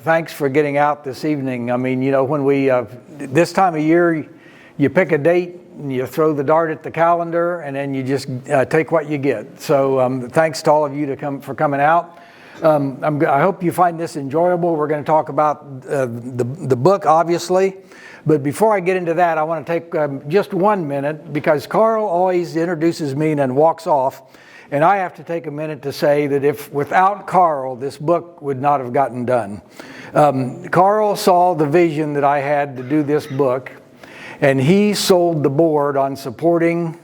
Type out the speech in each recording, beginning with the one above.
thanks for getting out this evening. I mean, you know, when we, this time of year, you pick a date, and you throw the dart at the calendar, and then you just take what you get. So thanks to all of you for coming out. I hope you find this enjoyable. We're going to talk about the book, obviously. But before I get into that, I want to take just 1 minute, because Carl always introduces me and then walks off. And I have to take a minute to say that if without Carl, this book would not have gotten done. Carl saw the vision that I had to do this book, and he sold the board on supporting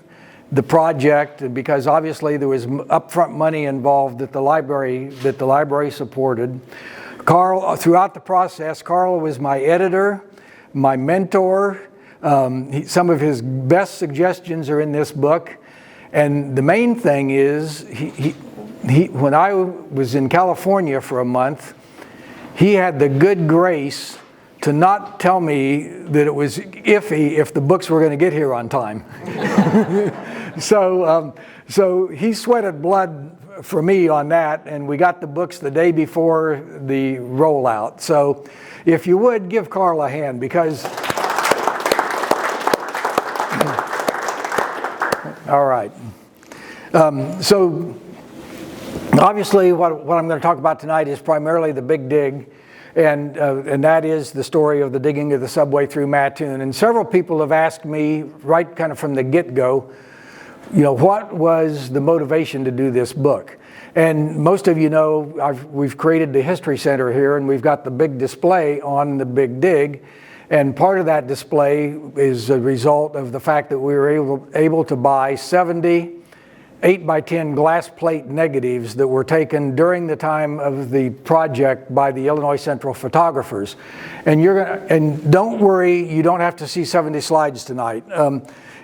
the project, because obviously there was upfront money involved that the library supported. Carl, throughout the process, Carl was my editor, my mentor. Some of his best suggestions are in this book. And the main thing is, when I was in California for a month, he had the good grace to not tell me that it was iffy if the books were going to get here on time. So he sweated blood for me on that, and we got the books the day before the rollout. So if you would, give Carl a hand, because... All right. So obviously what I'm going to talk about tonight is primarily the Big Dig, and that is the story of the digging of the subway through Mattoon. And several people have asked me right kind of from the get-go, you know, what was the motivation to do this book? And most of you know we've created the History Center here, and we've got the big display on the Big Dig. And part of that display is a result of the fact that we were able to buy 70 8x10 glass plate negatives that were taken during the time of the project by the Illinois Central photographers. And don't worry, you don't have to see 70 slides tonight.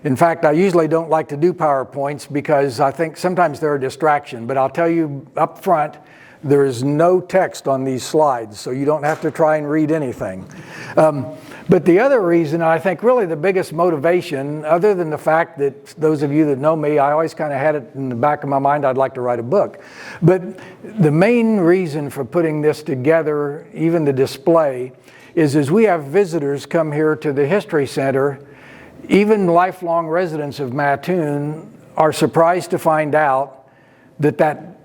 In fact, I usually don't like to do PowerPoints because I think sometimes they're a distraction, but I'll tell you up front, there is no text on these slides, so you don't have to try and read anything. But the other reason, I think really the biggest motivation, other than the fact that those of you that know me, I always kind of had it in the back of my mind, I'd like to write a book. But the main reason for putting this together, even the display, is as we have visitors come here to the History Center, even lifelong residents of Mattoon are surprised to find out that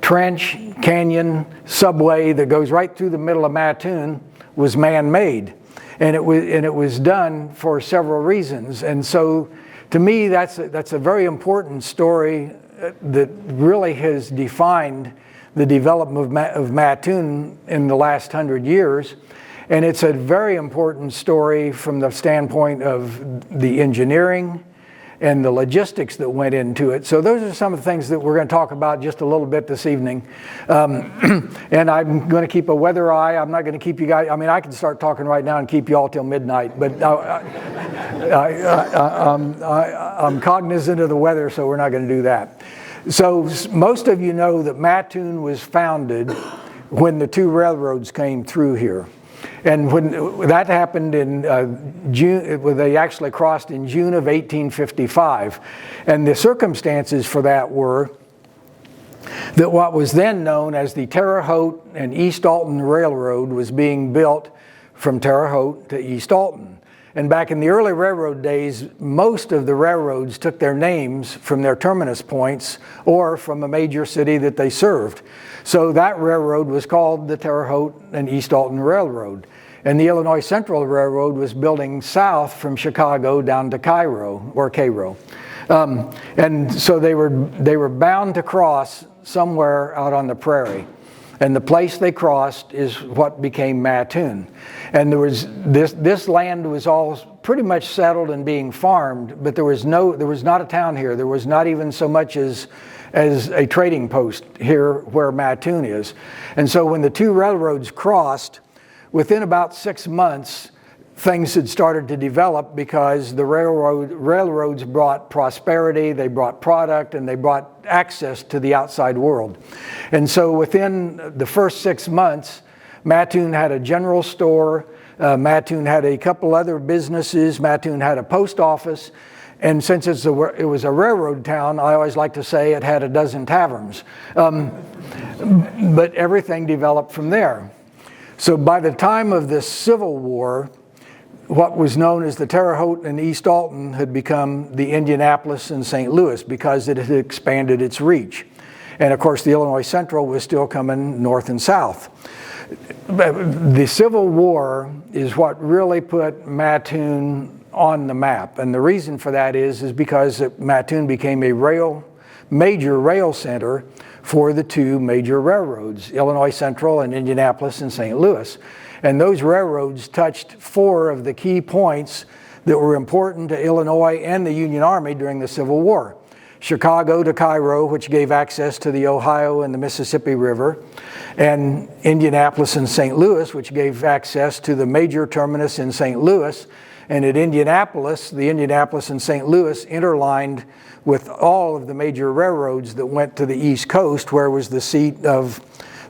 trench, canyon, subway that goes right through the middle of Mattoon was man-made. And it was done for several reasons. And so to me, that's a very important story that really has defined the development of Mattoon in the last 100 years. And it's a very important story from the standpoint of the engineering and the logistics that went into it. So those are some of the things that we're going to talk about just a little bit this evening. And I'm going to keep a weather eye. I'm not going to keep you guys, I mean, I can start talking right now and keep you all till midnight, but I'm cognizant of the weather, so we're not going to do that. So most of you know that Mattoon was founded when the two railroads came through here. And when that happened in June, they actually crossed in June of 1855. And the circumstances for that were that what was then known as the Terre Haute and East Alton Railroad was being built from Terre Haute to East Alton. And back in the early railroad days, most of the railroads took their names from their terminus points or from a major city that they served. So that railroad was called the Terre Haute and East Alton Railroad. And the Illinois Central Railroad was building south from Chicago down to Cairo. And so they were bound to cross somewhere out on the prairie. And the place they crossed is what became Mattoon. And there was this land was all pretty much settled and being farmed, but there was not a town here. There was not even so much as a trading post here where Mattoon is. And so when the two railroads crossed, within about 6 months, things had started to develop because the railroads brought prosperity, they brought product, and they brought access to the outside world. And so within the first 6 months, Mattoon had a general store, Mattoon had a couple other businesses, Mattoon had a post office, and since it was a railroad town, I always like to say it had a dozen taverns. But everything developed from there. So by the time of the Civil War, what was known as the Terre Haute and East Alton had become the Indianapolis and St. Louis because it had expanded its reach. And of course, the Illinois Central was still coming north and south. The Civil War is what really put Mattoon on the map. And the reason for that is because Mattoon became a major rail center for the two major railroads, Illinois Central and Indianapolis and St. Louis. And those railroads touched 4 of the key points that were important to Illinois and the Union Army during the Civil War. Chicago to Cairo, which gave access to the Ohio and the Mississippi River, and Indianapolis and St. Louis, which gave access to the major terminus in St. Louis. And at Indianapolis, the Indianapolis and St. Louis interlined with all of the major railroads that went to the East Coast, where was the seat of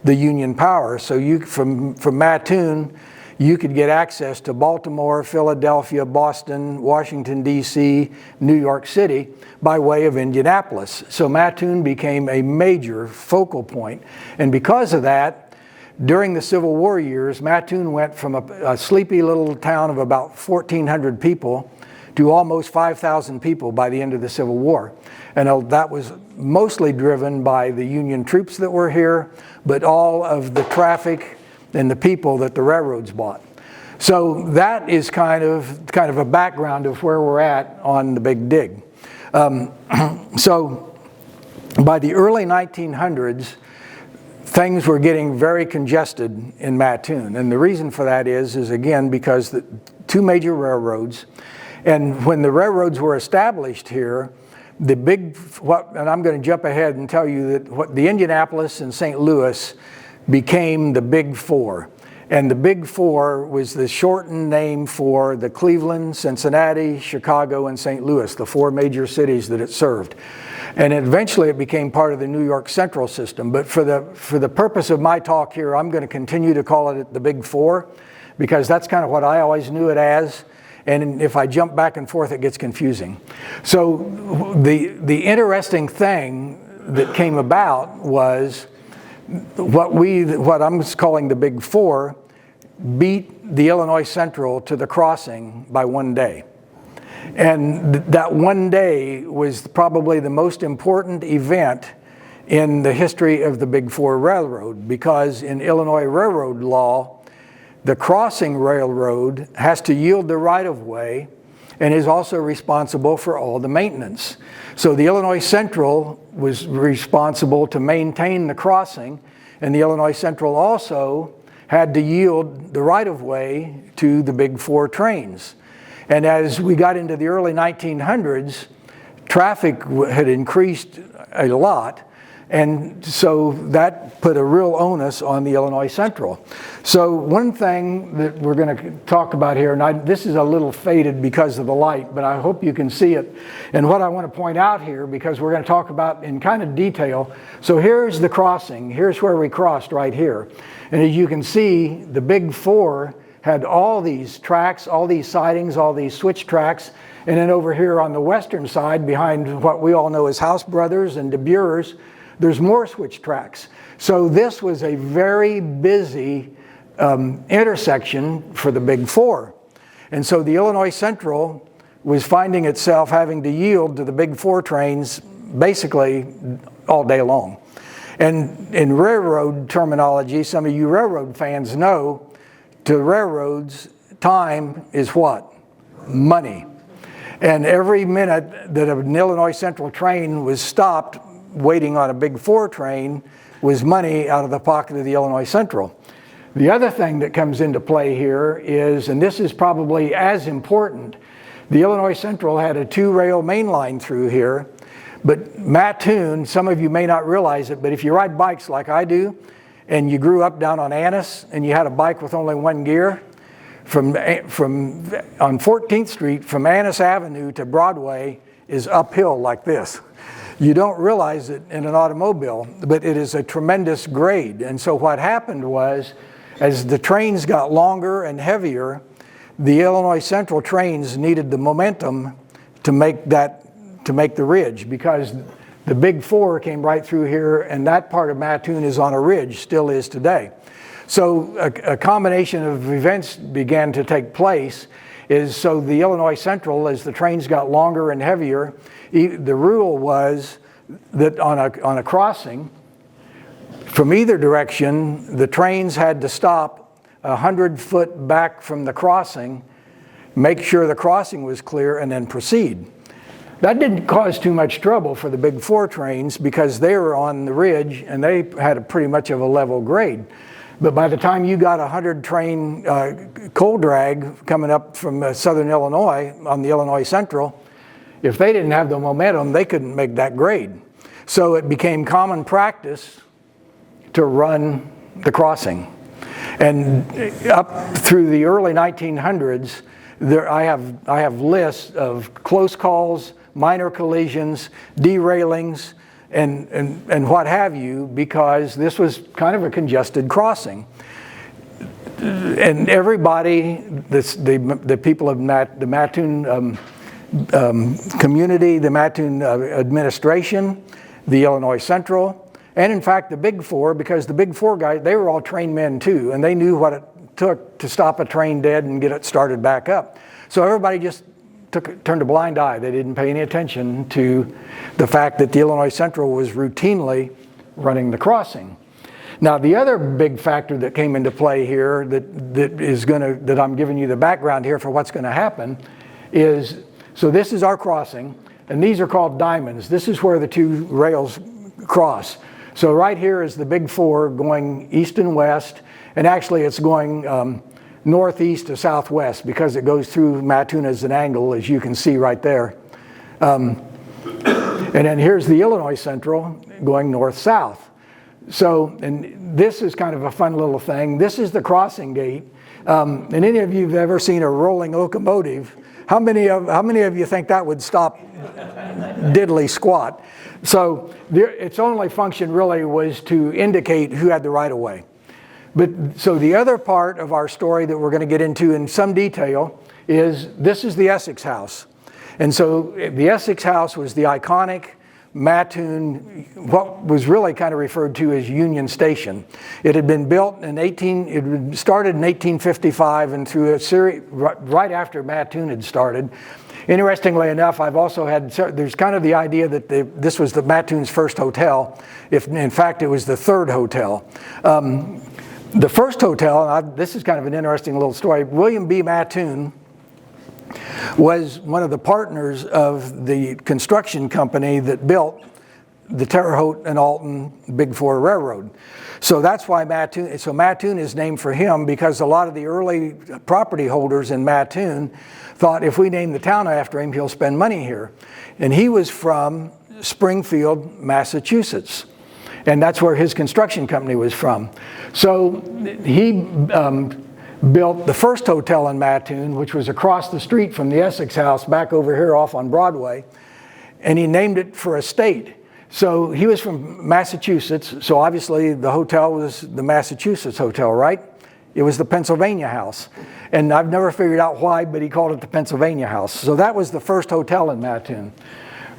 the Union power. So from Mattoon, you could get access to Baltimore, Philadelphia, Boston, Washington, D.C., New York City by way of Indianapolis. So Mattoon became a major focal point. And because of that, during the Civil War years, Mattoon went from a sleepy little town of about 1,400 people to almost 5,000 people by the end of the Civil War. And that was mostly driven by the Union troops that were here, but all of the traffic and the people that the railroads bought. So that is kind of a background of where we're at on the Big Dig. So by the early 1900s, things were getting very congested in Mattoon. And the reason for that is again, because the 2 major railroads, and when the railroads were established here, and I'm going to jump ahead and tell you that the Indianapolis and St. Louis became the Big Four. And the Big Four was the shortened name for the Cleveland, Cincinnati, Chicago, and St. Louis, the 4 major cities that it served. And eventually it became part of the New York Central system. But for the purpose of my talk here, I'm going to continue to call it the Big Four, because that's kind of what I always knew it as. And if I jump back and forth, it gets confusing. So the interesting thing that came about was what I'm calling the Big Four beat the Illinois Central to the crossing by 1 day. And that 1 day was probably the most important event in the history of the Big Four Railroad, because in Illinois railroad law, the crossing railroad has to yield the right-of-way and is also responsible for all the maintenance. So the Illinois Central was responsible to maintain the crossing, and the Illinois Central also had to yield the right-of-way to the Big Four trains. And as we got into the early 1900s, traffic had increased a lot, and so that put a real onus on the Illinois Central. So one thing that we're going to talk about here, and this is a little faded because of the light, but I hope you can see it. And what I want to point out here, because we're going to talk about in kind of detail, so here's the crossing. Here's where we crossed right here. And as you can see, the Big Four had all these tracks, all these sidings, all these switch tracks. And then over here on the western side, behind what we all know as House Brothers and De Beers, there's more switch tracks. So this was a very busy intersection for the Big Four. And so the Illinois Central was finding itself having to yield to the Big Four trains basically all day long. And in railroad terminology, some of you railroad fans know, to railroads, time is what? Money. And every minute that an Illinois Central train was stopped waiting on a Big Four train was money out of the pocket of the Illinois Central. The other thing that comes into play here is, and this is probably as important, the Illinois Central had a 2-rail main line through here, but Mattoon, some of you may not realize it, but if you ride bikes like I do, and you grew up down on Annis, and you had a bike with only 1 gear, on 14th Street, from Annis Avenue to Broadway is uphill like this. You don't realize it in an automobile, but it is a tremendous grade. And so what happened was, as the trains got longer and heavier, the Illinois Central trains needed the momentum to make the ridge, because the Big Four came right through here, and that part of Mattoon is on a ridge, still is today. So a combination of events began to take place. So the Illinois Central, as the trains got longer and heavier, the rule was that on a crossing, from either direction, the trains had to stop 100 foot back from the crossing, make sure the crossing was clear, and then proceed. That didn't cause too much trouble for the Big Four trains because they were on the ridge and they had pretty much of a level grade. But by the time you got a 100 train coal drag coming up from southern Illinois on the Illinois Central, if they didn't have the momentum, they couldn't make that grade. So it became common practice to run the crossing. And up through the early 1900s, I have lists of close calls, minor collisions, derailings, and what have you, because this was kind of a congested crossing. And everybody, the people of the Mattoon community, the Mattoon administration, the Illinois Central, and in fact the Big Four, because the Big Four guys, they were all trained men too, and they knew what it took to stop a train dead and get it started back up. So everybody just turned a blind eye. They didn't pay any attention to the fact that the Illinois Central was routinely running the crossing. Now, the other big factor that came into play here that I'm giving you the background here for what's going to happen is, so this is our crossing, and these are called diamonds. This is where the two rails cross. So right here is the Big Four going east and west, and actually it's going northeast to southwest because it goes through Mattoon as an angle, as you can see right there. And then here's the Illinois Central going north-south. So, and this is kind of a fun little thing. This is the crossing gate. And any of you have ever seen a rolling locomotive, how many of you think that would stop diddly squat? So its only function really was to indicate who had the right of way. But so the other part of our story that we're going to get into in some detail is this is the Essex House. And so the Essex House was the iconic Mattoon, what was really kind of referred to as Union Station. It had been built it started in 1855 and through a series, right after Mattoon had started. Interestingly enough, I've also had, there's kind of the idea that this was the Mattoon's first hotel, if in fact it was the third hotel. The first hotel, and this is kind of an interesting little story, William B. Mattoon was one of the partners of the construction company that built the Terre Haute and Alton Big Four Railroad. So that's why Mattoon is named for him, because a lot of the early property holders in Mattoon thought if we name the town after him, he'll spend money here. And he was from Springfield, Massachusetts. And that's where his construction company was from. So he built the first hotel in Mattoon, which was across the street from the Essex House, back over here off on Broadway, and he named it for a state. So he was from Massachusetts, so obviously the hotel was the Massachusetts Hotel, right? It was the Pennsylvania House. And I've never figured out why, but he called it the Pennsylvania House. So that was the first hotel in Mattoon.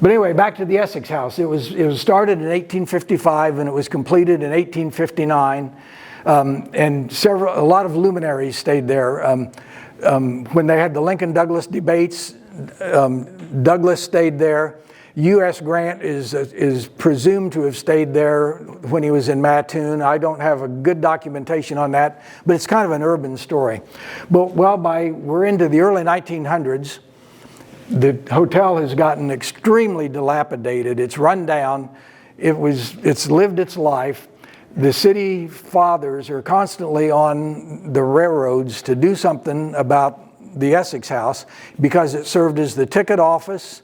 But anyway, back to the Essex House. It was started in 1855 and it was completed in 1859. And a lot of luminaries stayed there. When they had the Lincoln-Douglas debates, Douglas stayed there. U.S. Grant is presumed to have stayed there when he was in Mattoon. I don't have a good documentation on that, but it's kind of an urban story. But we're into the early 1900s. The hotel has gotten extremely dilapidated. It's run down. It's lived its life. The city fathers are constantly on the railroads to do something about the Essex House because it served as the ticket office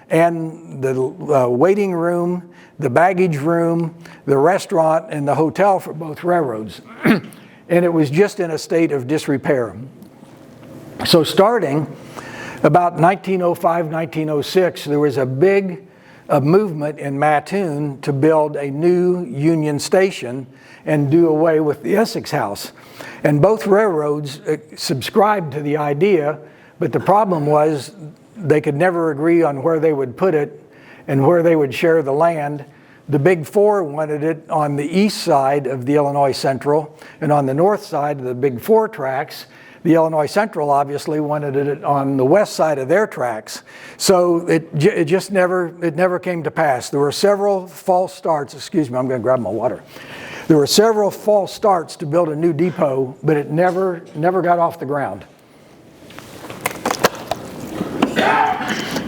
and the waiting room, the baggage room, the restaurant, and the hotel for both railroads. And it was just in a state of disrepair. So starting about 1905, 1906, there was a big movement in Mattoon to build a new Union Station and do away with the Essex House. And both railroads subscribed to the idea, but the problem was they could never agree on where they would put it and where they would share the land. The Big Four wanted it on the east side of the Illinois Central, and on the north side of the Big Four tracks, the Illinois Central obviously wanted it on the west side of their tracks. So it just never came to pass. There were several false starts. Excuse me, I'm going to grab my water. There were several false starts to build a new depot, but it never got off the ground.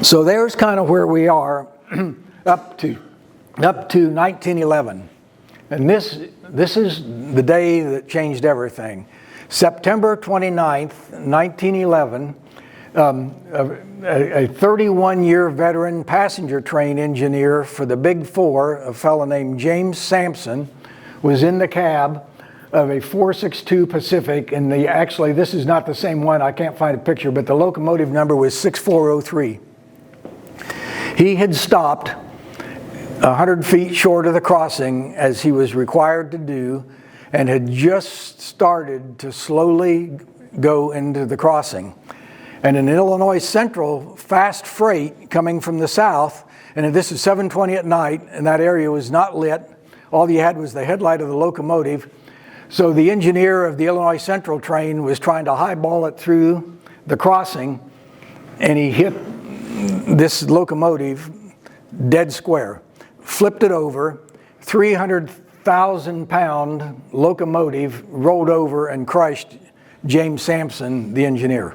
So there's kind of where we are up to 1911. And this is the day that changed everything. September 29th, 1911, a 31-year veteran passenger train engineer for the Big Four, a fellow named James Sampson, was in the cab of a 462 Pacific, and actually this is not the same one, I can't find a picture, but the locomotive number was 6403. He had stopped 100 feet short of the crossing, as he was required to do, and had just started to slowly go into the crossing. And an Illinois Central fast freight coming from the south, and this is 7:20 at night, and that area was not lit. All you had was the headlight of the locomotive. So the engineer of the Illinois Central train was trying to highball it through the crossing, and he hit this locomotive dead square, flipped it over. 300,000-pound locomotive rolled over and crushed James Sampson, the engineer.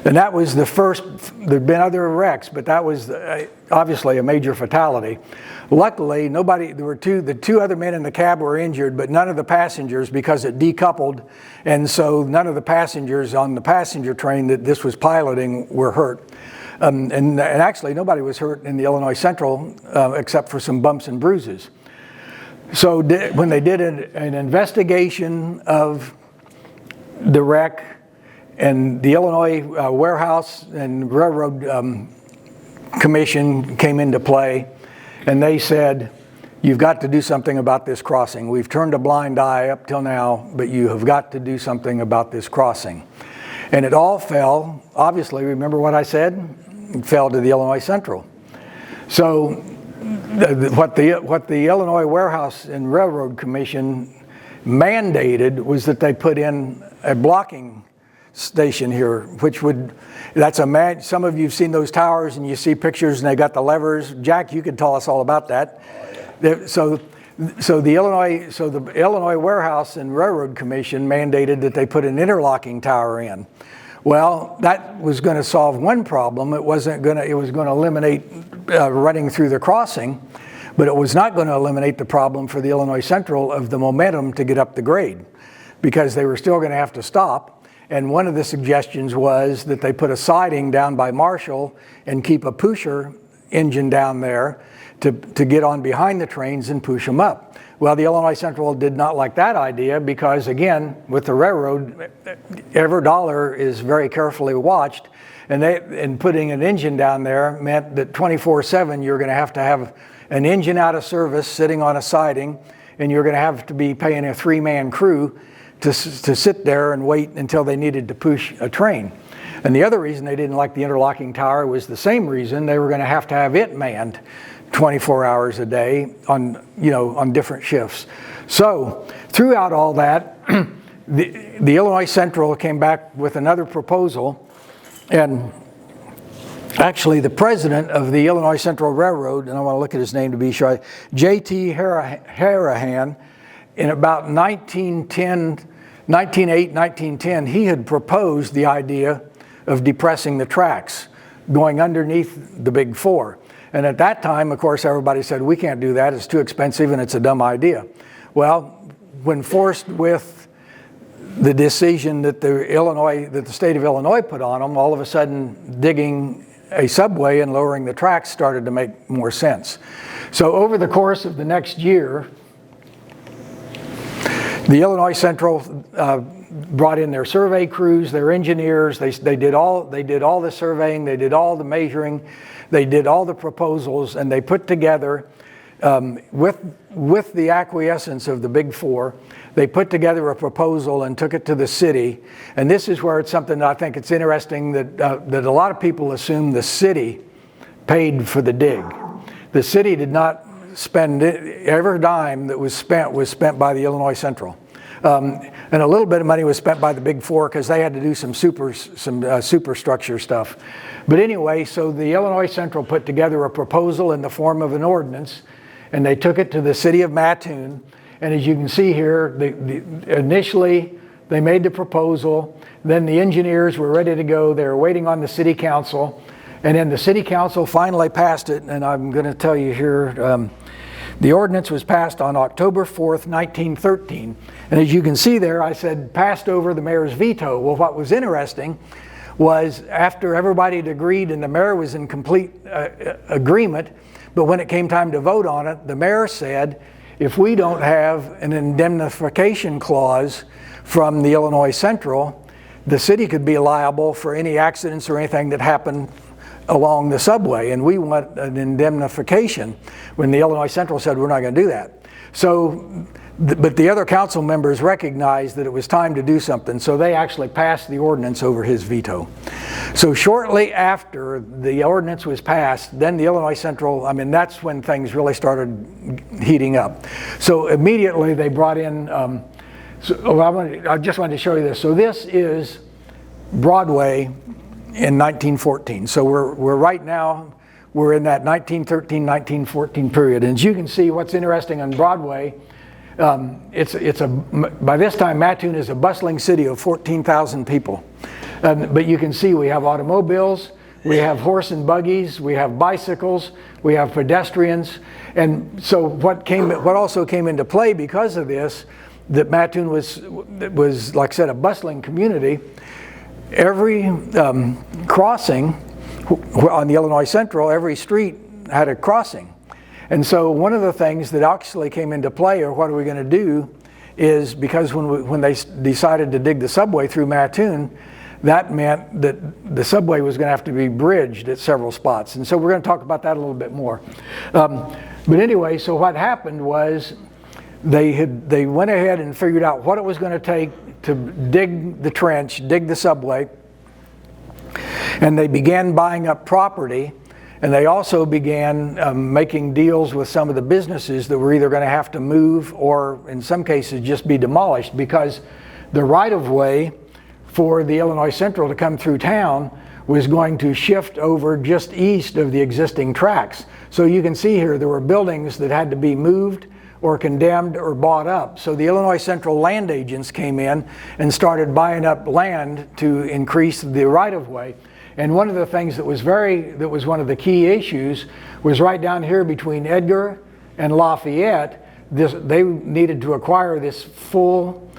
And that was the first. There'd been other wrecks, but that was obviously a major fatality. Luckily, the two other men in the cab were injured, but none of the passengers, because it decoupled, and so none of the passengers on the passenger train that this was piloting were hurt. And actually, nobody was hurt in the Illinois Central except for some bumps and bruises. So when they did an investigation of the wreck, and the Illinois Warehouse and Railroad Commission came into play, and they said, you've got to do something about this crossing. We've turned a blind eye up till now, but you have got to do something about this crossing. And it all fell, obviously, remember what I said? It fell to the Illinois Central. So what the Illinois Warehouse and Railroad Commission mandated was that they put in a blocking station here, which would, some of you have seen those towers and you see pictures and they got the levers. Jack, you could tell us all about that. So the Illinois Warehouse and Railroad Commission mandated that they put an interlocking tower in. Well, that was going to solve one problem. It was going to eliminate running through the crossing, but it was not going to eliminate the problem for the Illinois Central of the momentum to get up the grade, because they were still going to have to stop. And one of the suggestions was that they put a siding down by Marshall and keep a pusher engine down there to get on behind the trains and push them up. Well, the Illinois Central did not like that idea because, again, with the railroad, every dollar is very carefully watched, and putting an engine down there meant that 24/7 you're going to have an engine out of service sitting on a siding, and you're going to have to be paying a 3-man crew to sit there and wait until they needed to push a train. And the other reason they didn't like the interlocking tower was the same reason. They were going to have it manned 24 hours a day on different shifts. So throughout all that, the Illinois Central came back with another proposal, and actually the president of the Illinois Central Railroad, and I want to look at his name to be sure, J.T. Harahan, in about 1910, he had proposed the idea of depressing the tracks, going underneath the Big Four. And at that time, of course, everybody said, we can't do that, it's too expensive and it's a dumb idea. Well, when forced with the decision that the state of Illinois put on them, all of a sudden digging a subway and lowering the tracks started to make more sense. So over the course of the next year, the Illinois Central brought in their survey crews, their engineers. They did all the surveying, they did all the measuring, they did all the proposals, and they put together, with the acquiescence of the Big Four, they put together a proposal and took it to the city. And this is where it's something that I think it's interesting that a lot of people assume the city paid for the dig. The city did not spend every dime that was spent by the Illinois Central. And a little bit of money was spent by the Big Four because they had to do some superstructure stuff. But anyway, so the Illinois Central put together a proposal in the form of an ordinance, and they took it to the city of Mattoon. And as you can see here, initially they made the proposal, then the engineers were ready to go. They were waiting on the city council, and then the city council finally passed it. And I'm going to tell you here, the ordinance was passed on October 4th, 1913. And as you can see there, I said passed over the mayor's veto. Well, what was interesting was after everybody had agreed and the mayor was in complete agreement, but when it came time to vote on it, the mayor said, if we don't have an indemnification clause from the Illinois Central, the city could be liable for any accidents or anything that happened along the subway, and we want an indemnification, when the Illinois Central said we're not going to do that. So, but the other council members recognized that it was time to do something, so they actually passed the ordinance over his veto. So shortly after the ordinance was passed, then the Illinois Central, I mean, that's when things really started heating up. So immediately they brought in, I just wanted to show you this. So this is Broadway in 1914. So we're right now, we're in that 1913, 1914 period. And as you can see, what's interesting on Broadway, by this time Mattoon is a bustling city of 14,000 people. But you can see we have automobiles, we have horse and buggies, we have bicycles, we have pedestrians. And so what also came into play because of this, that Mattoon was, like I said, a bustling community. Every crossing on the Illinois Central, every street had a crossing. And so one of the things that actually came into play, or what are we going to do, is because when they decided to dig the subway through Mattoon, that meant that the subway was going to have to be bridged at several spots. And so we're going to talk about that a little bit more. But anyway, so what happened was they went ahead and figured out what it was going to take to dig the trench, dig the subway, and they began buying up property, and they also began making deals with some of the businesses that were either going to have to move or in some cases just be demolished, because the right-of-way for the Illinois Central to come through town was going to shift over just east of the existing tracks. So you can see here there were buildings that had to be moved or condemned or bought up. So the Illinois Central land agents came in and started buying up land to increase the right-of-way. And one of the things that was one of the key issues was right down here between Edgar and Lafayette. They needed to acquire this full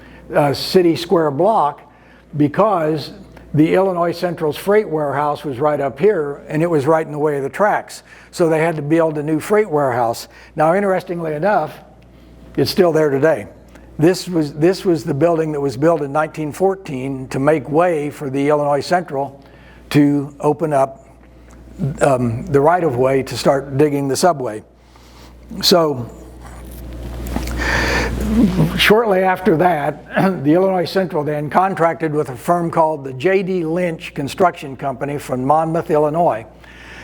city square block because the Illinois Central's freight warehouse was right up here, and it was right in the way of the tracks. So they had to build a new freight warehouse. Now, interestingly enough, it's still there today. This was the building that was built in 1914 to make way for the Illinois Central to open up the right-of-way to start digging the subway. So shortly after that, the Illinois Central then contracted with a firm called the J.D. Lynch Construction Company from Monmouth, Illinois.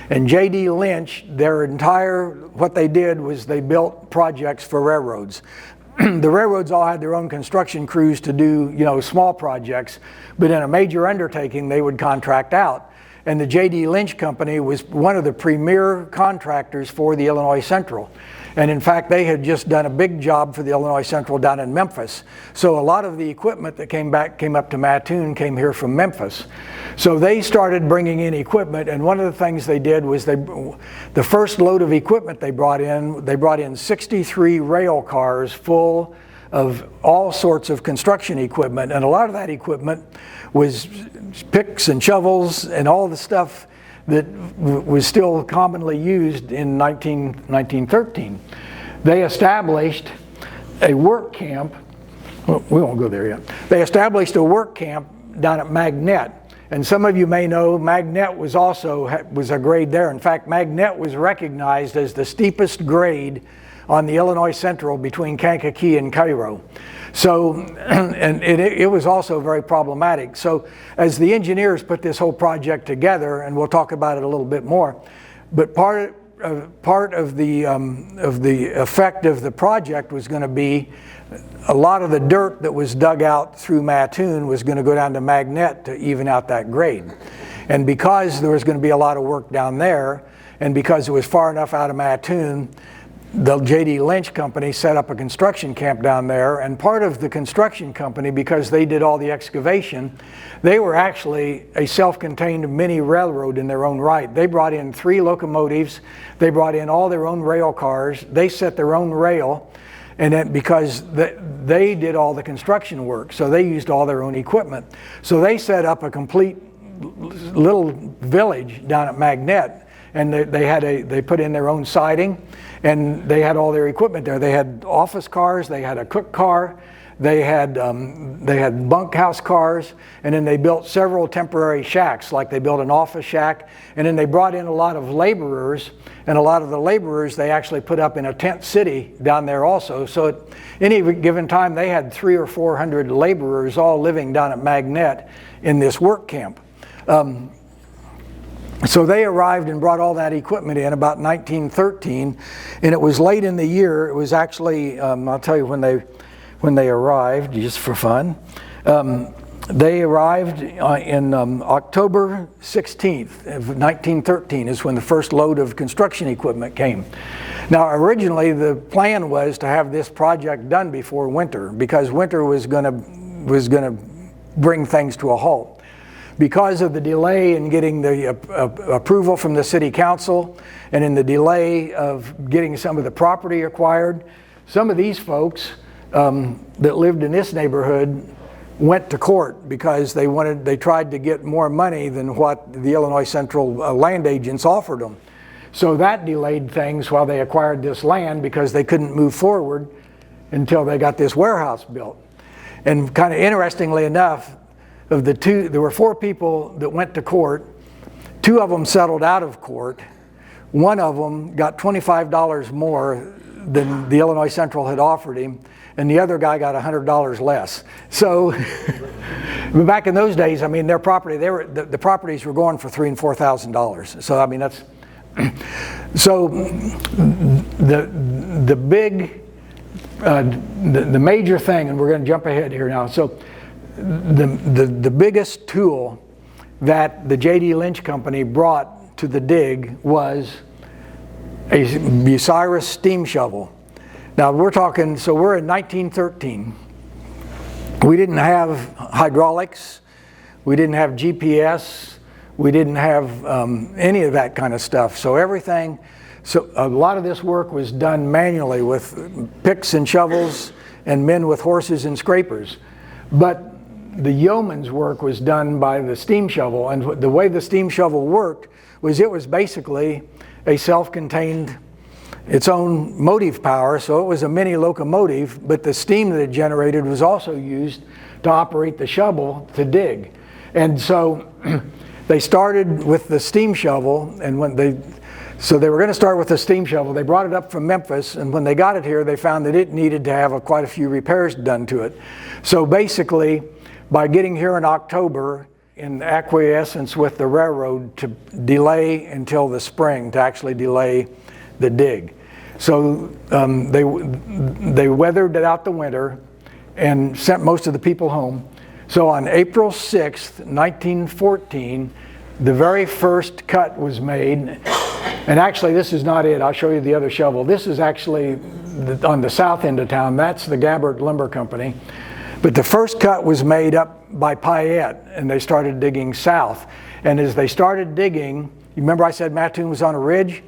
And J.D. Lynch, what they did was they built projects for railroads. The railroads all had their own construction crews to do, small projects, but in a major undertaking, they would contract out. And the J.D. Lynch Company was one of the premier contractors for the Illinois Central. And in fact, they had just done a big job for the Illinois Central down in Memphis. So a lot of the equipment that came up to Mattoon came here from Memphis. So they started bringing in equipment, and one of the things they did was the first load of equipment they brought in 63 rail cars full of all sorts of construction equipment, and a lot of that equipment was picks and shovels and all the stuff that was still commonly used in 1913. They established a work camp. Well, we won't go there yet. They established a work camp down at Magnet. And some of you may know Magnet was a grade there. In fact, Magnet was recognized as the steepest grade on the Illinois Central between Kankakee and Cairo. So, and it was also very problematic. So as the engineers put this whole project together, and we'll talk about it a little bit more, but part of the effect of the project was going to be a lot of the dirt that was dug out through Mattoon was going to go down to Magnet to even out that grade. And because there was going to be a lot of work down there, and because it was far enough out of Mattoon, the J.D. Lynch company set up a construction camp down there, and part of the construction company, because they did all the excavation, they were actually a self-contained mini railroad in their own right. They brought in 3 locomotives, they brought in all their own rail cars, they set their own rail, and then because they did all the construction work, so they used all their own equipment. So they set up a complete little village down at Magnet, and they put in their own siding, and they had all their equipment there. They had office cars, they had a cook car, they had bunkhouse cars, and then they built several temporary shacks, like they built an office shack, and then they brought in a lot of laborers, and a lot of the laborers they actually put up in a tent city down there also. So at any given time they had 300 or 400 laborers all living down at Magnet in this work camp. So they arrived and brought all that equipment in about 1913, and it was late in the year. It was actually, I'll tell you when they arrived, just for fun. They arrived in October 16th of 1913 is when the first load of construction equipment came. Now originally the plan was to have this project done before winter, because winter was going to bring things to a halt. Because of the delay in getting the approval from the city council, and in the delay of getting some of the property acquired, some of these folks that lived in this neighborhood went to court because they tried to get more money than what the Illinois Central land agents offered them. So that delayed things while they acquired this land, because they couldn't move forward until they got this warehouse built. And kind of interestingly enough, of the 2, there were 4 people that went to court. 2 of them settled out of court. 1 of them got $25 more than the Illinois Central had offered him, and the other guy got $100 less. So back in those days, I mean, their property, the properties were going for $3,000 and $4,000. So I mean, that's so the big the major thing, and we're going to jump ahead here now. So the biggest tool that the J.D. Lynch company brought to the dig was a Bucyrus steam shovel. Now we're talking, so we're in 1913. We didn't have hydraulics, we didn't have GPS, we didn't have any of that kind of stuff. So a lot of this work was done manually with picks and shovels and men with horses and scrapers. But the yeoman's work was done by the steam shovel, and the way the steam shovel worked was it was basically a self-contained, its own motive power, so it was a mini locomotive, but the steam that it generated was also used to operate the shovel to dig. And so they started with the steam shovel, and so they were going to start with the steam shovel. They brought it up from Memphis, and when they got it here, they found that it needed to have quite a few repairs done to it. So basically, by getting here in October, in acquiescence with the railroad to delay until the spring, to actually delay the dig. So they weathered it out the winter and sent most of the people home. So on April 6th, 1914, the very first cut was made. And actually, this is not it. I'll show you the other shovel. This is actually on the south end of town. That's the Gabbert Lumber Company. But the first cut was made up by Payette, and they started digging south. And as they started digging, you remember I said Mattoon was on a ridge?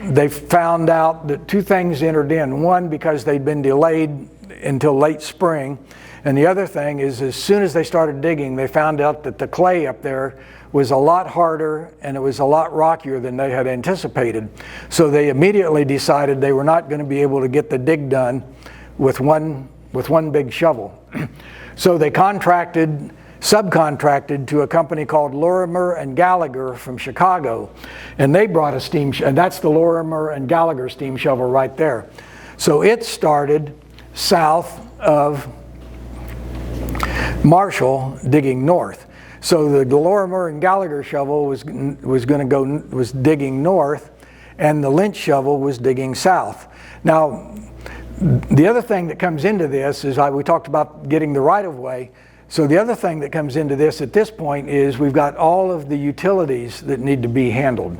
They found out that 2 things entered in. One, because they'd been delayed until late spring. And the other thing is, as soon as they started digging, they found out that the clay up there was a lot harder and it was a lot rockier than they had anticipated. So they immediately decided they were not going to be able to get the dig done with one big shovel. So they subcontracted to a company called Lorimer and Gallagher from Chicago, and they brought a and that's the Lorimer and Gallagher steam shovel right there. So it started south of Marshall, digging north. So the Lorimer and Gallagher shovel was digging north, and the Lynch shovel was digging south. Now, the other thing that comes into this is we talked about getting the right-of-way. So the other thing that comes into this at this point is we've got all of the utilities that need to be handled.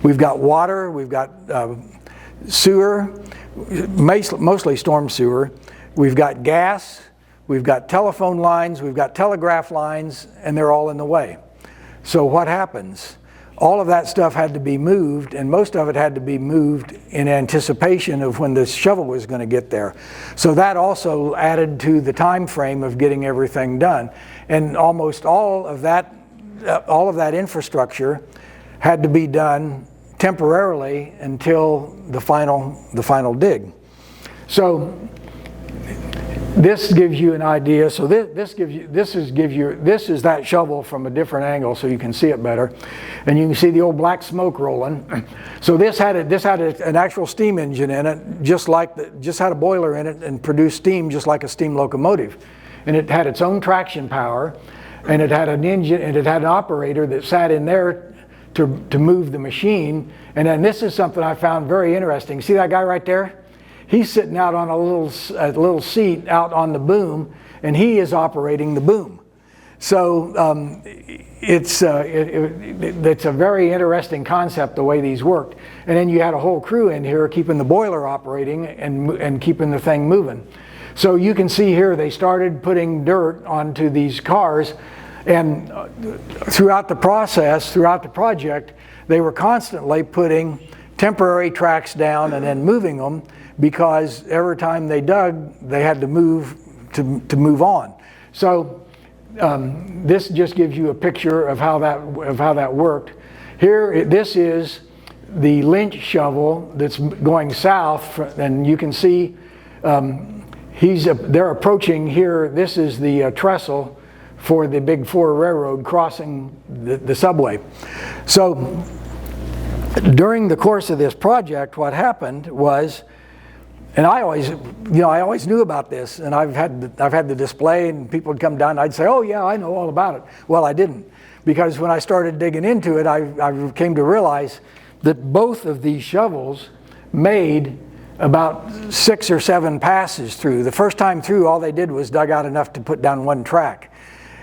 We've got water, we've got sewer, mostly storm sewer. We've got gas, we've got telephone lines, we've got telegraph lines, and they're all in the way. So what happens? All of that stuff had to be moved, and most of it had to be moved in anticipation of when the shovel was going to get there. So that also added to the time frame of getting everything done. And almost all of that infrastructure had to be done temporarily until the final dig. So this gives you an idea. So this is that shovel from a different angle, so you can see it better, and you can see the old black smoke rolling. So this had an actual steam engine in it, just had a boiler in it and produced steam just like a steam locomotive, and it had its own traction power, and it had an engine, and it had an operator that sat in there to move the machine. And then this is something I found very interesting. See that guy right there? He's sitting out on a little seat out on the boom, and he is operating the boom. So it's a very interesting concept the way these worked. And then you had a whole crew in here keeping the boiler operating and keeping the thing moving. So you can see here they started putting dirt onto these cars, and throughout the process, throughout the project, they were constantly putting temporary tracks down and then moving them, because every time they dug, they had to move to move on. So this just gives you a picture of how that worked. Here, this is the Lynch shovel that's going south, and you can see they're approaching here. This is the trestle for the Big 4 railroad crossing the subway. So during the course of this project, what happened was, and I always knew about this, and I've had the display, and people would come down, and I'd say, oh yeah, I know all about it. Well, I didn't, because when I started digging into it, I came to realize that both of these shovels made about 6 or 7 passes through. The first time through, all they did was dug out enough to put down one track.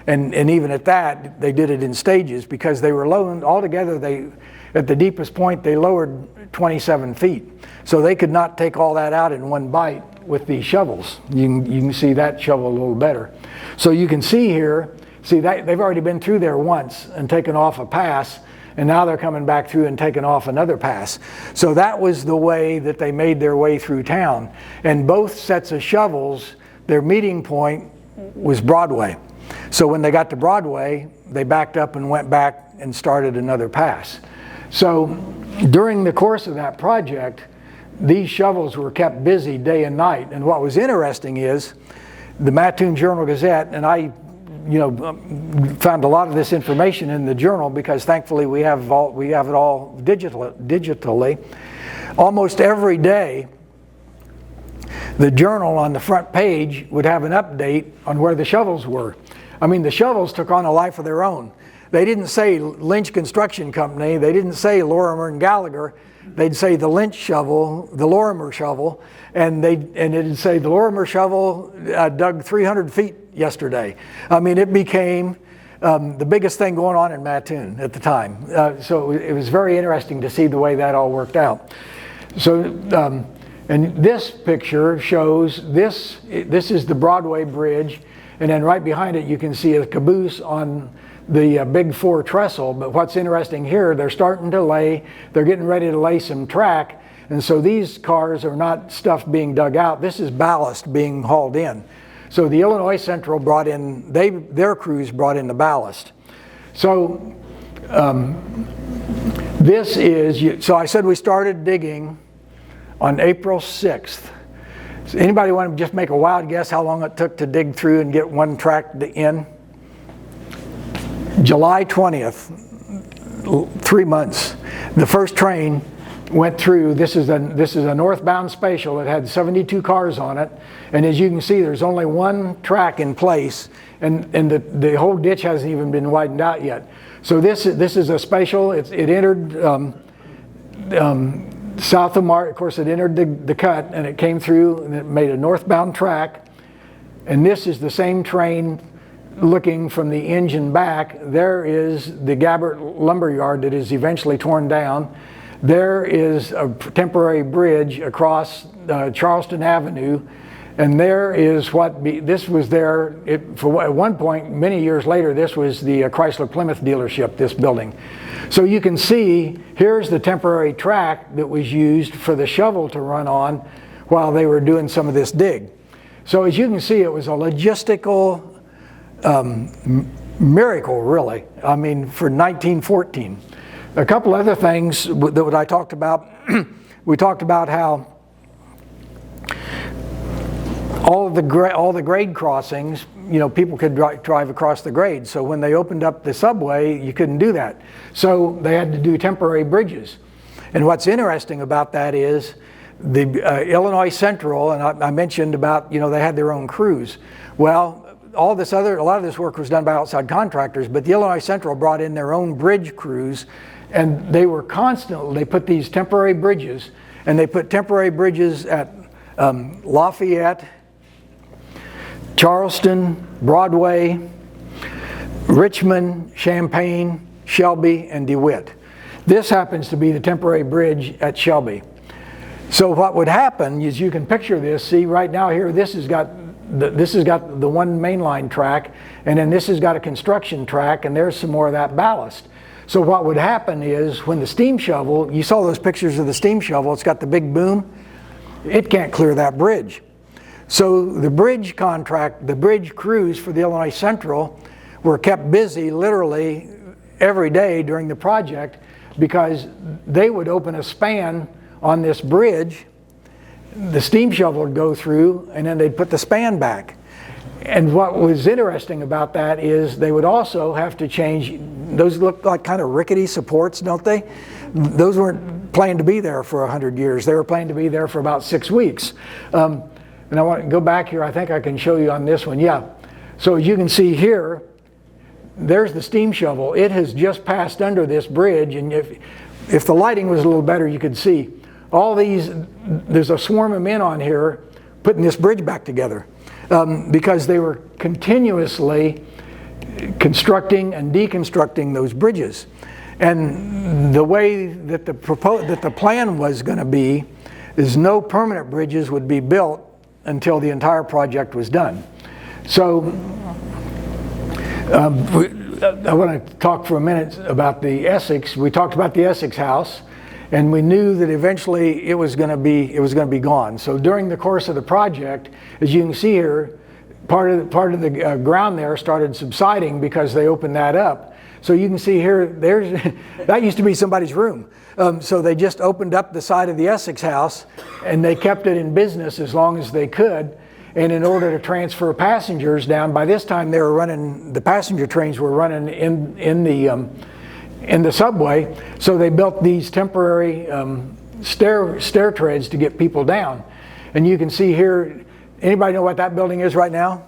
And even at that, they did it in stages, because they were low. Altogether, at the deepest point, they lowered 27 feet. So they could not take all that out in one bite with these shovels. You can see that shovel a little better. So you can see here, they've already been through there once and taken off a pass, and now they're coming back through and taking off another pass. So that was the way that they made their way through town. And both sets of shovels, their meeting point was Broadway. So when they got to Broadway, they backed up and went back and started another pass. So during the course of that project, these shovels were kept busy day and night. And what was interesting is the Mattoon Journal-Gazette, and I found a lot of this information in the journal, because thankfully we have it all digitally. Almost every day, the journal on the front page would have an update on where the shovels were. I mean, the shovels took on a life of their own. They didn't say Lynch Construction Company. They didn't say Lorimer and Gallagher. They'd say the Lynch shovel, the Lorimer shovel, and it'd say the Lorimer shovel dug 300 feet yesterday. I mean, it became the biggest thing going on in Mattoon at the time. So it was very interesting to see the way that all worked out. So, and this picture shows this is the Broadway Bridge, and then right behind it you can see a caboose on the Big 4 trestle. But what's interesting here, they're getting ready to lay some track, and so these cars are not stuff being dug out. This is ballast being hauled in. So the Illinois Central brought in, their crews brought in the ballast. So so I said we started digging on April 6th. So anybody want to just make a wild guess how long it took to dig through and get one track in? July 20th, 3 months. The first train went through. This is a northbound spatial. It had 72 cars on it, and as you can see, there's only one track in place, and the whole ditch hasn't even been widened out yet. So this is a spatial. It entered south of of course it entered the cut and it came through and it made a northbound track. And this is the same train looking from the engine back. There is the Gabbert lumberyard that is eventually torn down. There is a temporary bridge across Charleston Avenue. And there is this was there, at one point, many years later, this was the Chrysler Plymouth dealership, this building. So you can see, here's the temporary track that was used for the shovel to run on while they were doing some of this dig. So as you can see, it was a logistical miracle, really, I mean, for 1914. A couple other things that I talked about, we talked about how all the grade crossings, you know, people could drive across the grade. So when they opened up the subway, you couldn't do that. So they had to do temporary bridges. And what's interesting about that is the Illinois Central, and I mentioned about, you know, they had their own crews. Well, a lot of this work was done by outside contractors, but the Illinois Central brought in their own bridge crews, and they were they put these temporary bridges, and they put temporary bridges at Lafayette, Charleston, Broadway, Richmond, Champaign, Shelby, and DeWitt. This happens to be the temporary bridge at Shelby. So what would happen is, you can picture this. See, right now here, this has got the one mainline track, and then this has got a construction track, and there's some more of that ballast. So what would happen is, when the steam shovel, you saw those pictures of the steam shovel, it's got the big boom, it can't clear that bridge. So the bridge crews for the Illinois Central were kept busy literally every day during the project, because they would open a span on this bridge, the steam shovel would go through, and then they'd put the span back. And what was interesting about that is they would also have to change, those look like kind of rickety supports, don't they? Those weren't planned to be there for 100 years. They were planned to be there for about 6 weeks. And I want to go back here. I think I can show you on this one. Yeah. So as you can see here, there's the steam shovel. It has just passed under this bridge, and if the lighting was a little better, you could see all these. There's a swarm of men on here putting this bridge back together, because they were continuously constructing and deconstructing those bridges. And the way that the plan was going to be is no permanent bridges would be built until the entire project was done. So I want to talk for a minute about the Essex. We talked about the Essex house, and we knew that eventually it was going to be gone. So during the course of the project, as you can see here, part of the ground there started subsiding because they opened that up. So you can see here, that used to be somebody's room. So they just opened up the side of the Essex house, and they kept it in business as long as they could. And in order to transfer passengers down, by this time the passenger trains were running in the subway. So they built these temporary stair treads to get people down. And you can see here, anybody know what that building is right now?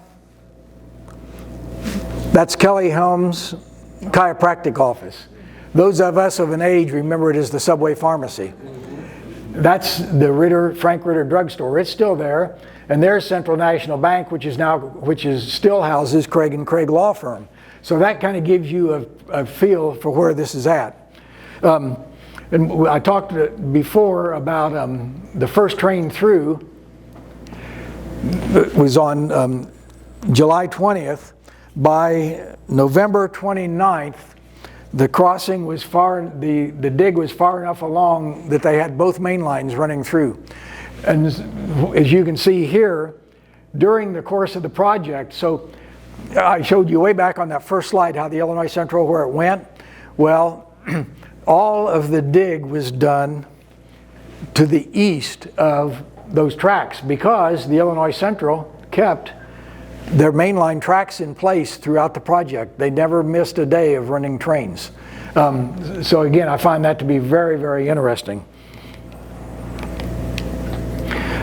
That's Kelly Helms' chiropractic office. Those of us of an age remember it as the Subway Pharmacy. That's the Frank Ritter drugstore. It's still there. And there's Central National Bank, which still houses Craig and Craig Law Firm. So that kind of gives you a feel for where this is at. And I talked before about the first train through. It was on July 20th. By November 29th, the crossing was the dig was far enough along that they had both main lines running through. And as you can see here, during the course of the project, so I showed you way back on that first slide how the Illinois Central, where it went. Well, all of the dig was done to the east of those tracks, because the Illinois Central kept their mainline tracks in place throughout the project. They never missed a day of running trains. So again, I find that to be very, very interesting.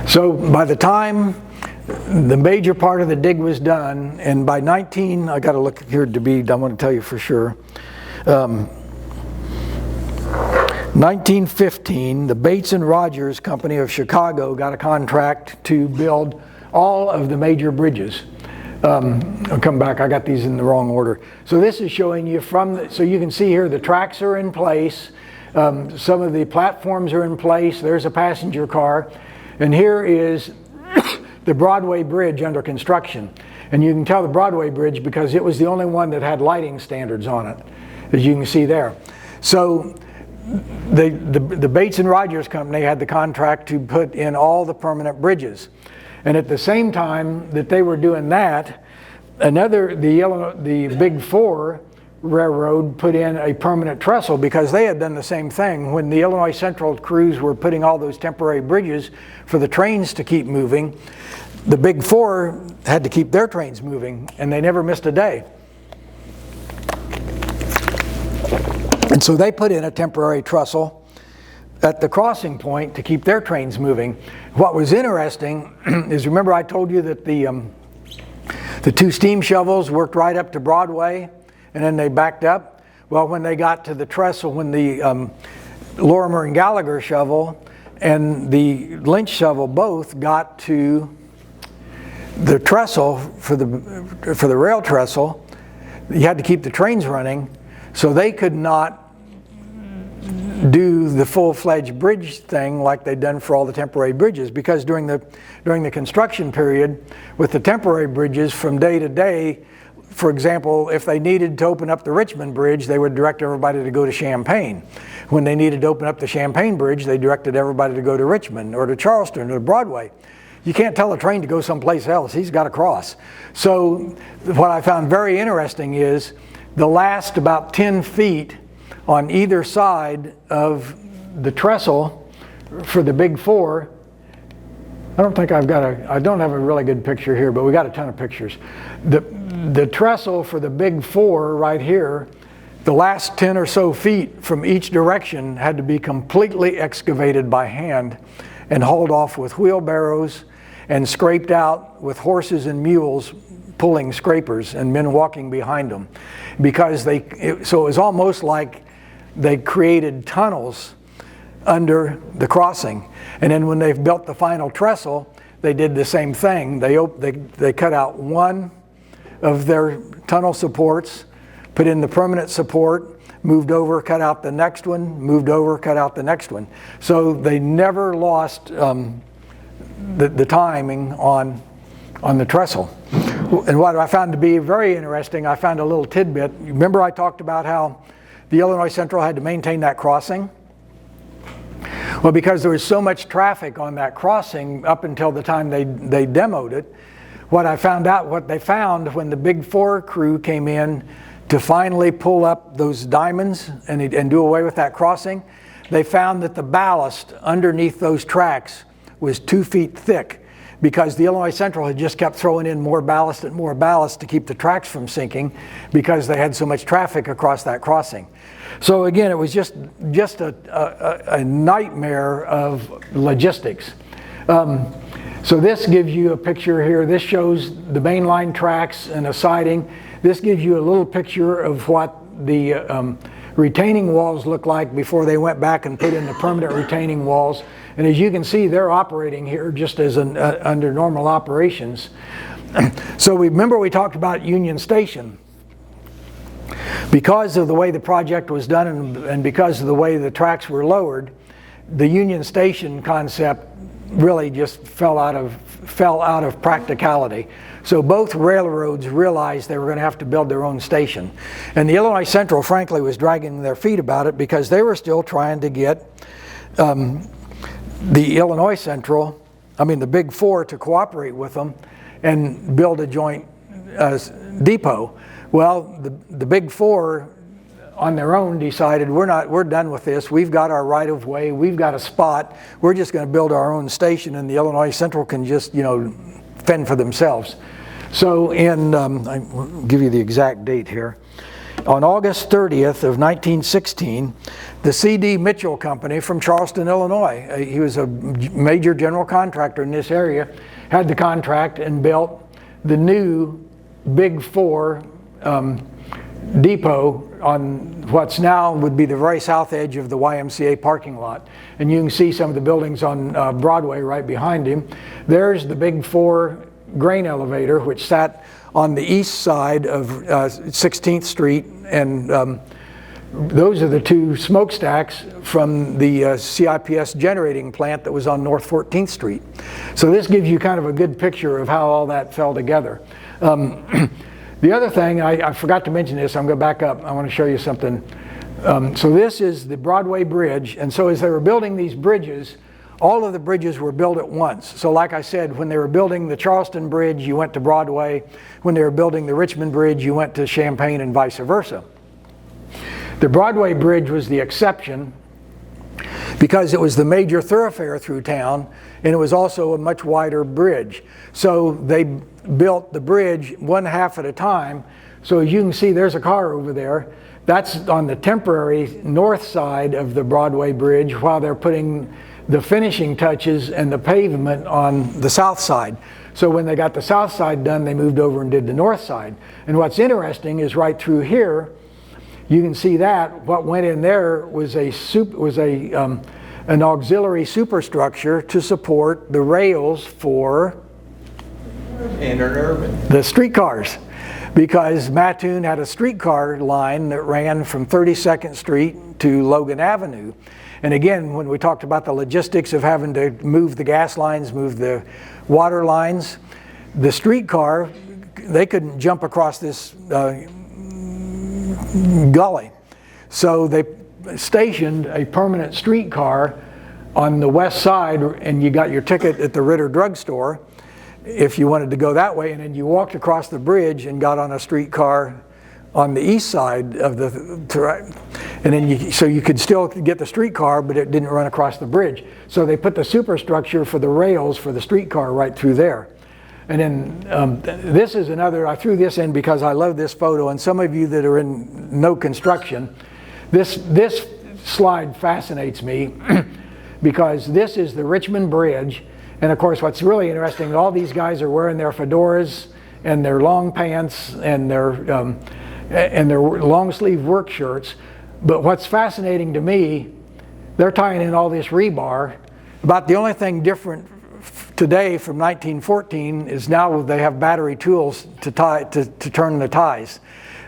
So by the time the major part of the dig was done, and by I got to look here I want to tell you for sure. 1915, the Bates and Rogers Company of Chicago got a contract to build all of the major bridges. I'll come back, I got these in the wrong order. So this is showing you so you can see here the tracks are in place, some of the platforms are in place, there's a passenger car, and here is the Broadway Bridge under construction. And you can tell the Broadway Bridge because it was the only one that had lighting standards on it, as you can see there. So the Bates and Rogers Company had the contract to put in all the permanent bridges. And at the same time that they were doing that, the Big Four Railroad put in a permanent trestle because they had done the same thing. When the Illinois Central crews were putting all those temporary bridges for the trains to keep moving, the Big Four had to keep their trains moving, and they never missed a day. And so they put in a temporary trestle at the crossing point to keep their trains moving. What was interesting is, remember I told you that the two steam shovels worked right up to Broadway and then they backed up? Well, when they got to the trestle, when the Lorimer and Gallagher shovel and the Lynch shovel both got to the trestle for the rail trestle, you had to keep the trains running, so they could not do the full-fledged bridge thing like they'd done for all the temporary bridges, because during the construction period with the temporary bridges, from day to day, for example, if they needed to open up the Richmond Bridge, they would direct everybody to go to Champaign. When they needed to open up the Champaign Bridge, they directed everybody to go to Richmond or to Charleston or to Broadway. You can't tell a train to go someplace else. He's got to cross. So what I found very interesting is the last about 10 feet on either side of the trestle for the Big Four. I don't have a really good picture here, but we got a ton of pictures. The trestle for the Big Four right here, the last 10 or so feet from each direction had to be completely excavated by hand and hauled off with wheelbarrows and scraped out with horses and mules pulling scrapers and men walking behind them, because so it was almost like they created tunnels under the crossing. And then when they built the final trestle, they did the same thing. They cut out one of their tunnel supports, put in the permanent support, moved over, cut out the next one, moved over, cut out the next one. So they never lost the timing on the trestle. And what I found to be very interesting, I found a little tidbit. Remember I talked about how the Illinois Central had to maintain that crossing? Well, because there was so much traffic on that crossing up until the time they demoed it, what they found when the Big Four crew came in to finally pull up those diamonds and do away with that crossing, they found that the ballast underneath those tracks was 2 feet thick, because the Illinois Central had just kept throwing in more ballast and more ballast to keep the tracks from sinking because they had so much traffic across that crossing. So again, it was just a nightmare of logistics. So this gives you a picture here. This shows the mainline tracks and a siding. This gives you a little picture of what the retaining walls look like before they went back and put in the permanent retaining walls. And as you can see, they're operating here just as under normal operations. So remember we talked about Union Station. Because of the way the project was done and because of the way the tracks were lowered, the Union Station concept really just fell out of practicality. So both railroads realized they were going to have to build their own station. And the Illinois Central, frankly, was dragging their feet about it because they were still trying to get the Illinois Central, the Big Four, to cooperate with them and build a joint depot. Well, the Big Four on their own decided we're done with this. We've got our right of way. We've got a spot. We're just going to build our own station, and the Illinois Central can just fend for themselves. So I'll give you the exact date here. On August 30th of 1916, the C.D. Mitchell Company from Charleston, Illinois, he was a major general contractor in this area, had the contract and built the new Big Four depot on what's now would be the very south edge of the YMCA parking lot. And you can see some of the buildings on Broadway right behind him. There's the Big 4 grain elevator, which sat on the east side of 16th Street, and those are the two smokestacks from the CIPS generating plant that was on North 14th Street. So this gives you kind of a good picture of how all that fell together. The other thing, I forgot to mention this, I'm going to back up, I want to show you something. So this is the Broadway Bridge, and so as they were building these bridges, all of the bridges were built at once. So like I said, when they were building the Charleston Bridge, you went to Broadway. When they were building the Richmond Bridge, you went to Champaign, and vice versa. The Broadway Bridge was the exception because it was the major thoroughfare through town, and it was also a much wider bridge. So they built the bridge one half at a time. So as you can see, there's a car over there. That's on the temporary north side of the Broadway Bridge while they're putting the finishing touches and the pavement on the south side. So when they got the south side done, they moved over and did the north side. And what's interesting is right through here, you can see that what went in there was an auxiliary superstructure to support the rails for interurban, the streetcars, because Mattoon had a streetcar line that ran from 32nd Street to Logan Avenue. And again, when we talked about the logistics of having to move the gas lines, move the water lines, the streetcar, they couldn't jump across this gully. So they stationed a permanent streetcar on the west side, and you got your ticket at the Ritter drugstore if you wanted to go that way, and then you walked across the bridge and got on a streetcar on the east side of the, and then so you could still get the streetcar, but it didn't run across the bridge. So they put the superstructure for the rails for the streetcar right through there. And then this is another, I threw this in because I love this photo, and some of you that are in no construction, this slide fascinates me because this is the Richmond Bridge. And of course, what's really interesting, all these guys are wearing their fedoras and their long pants and their long sleeve work shirts. But what's fascinating to me, they're tying in all this rebar. About the only thing different today from 1914 is now they have battery tools to turn the ties.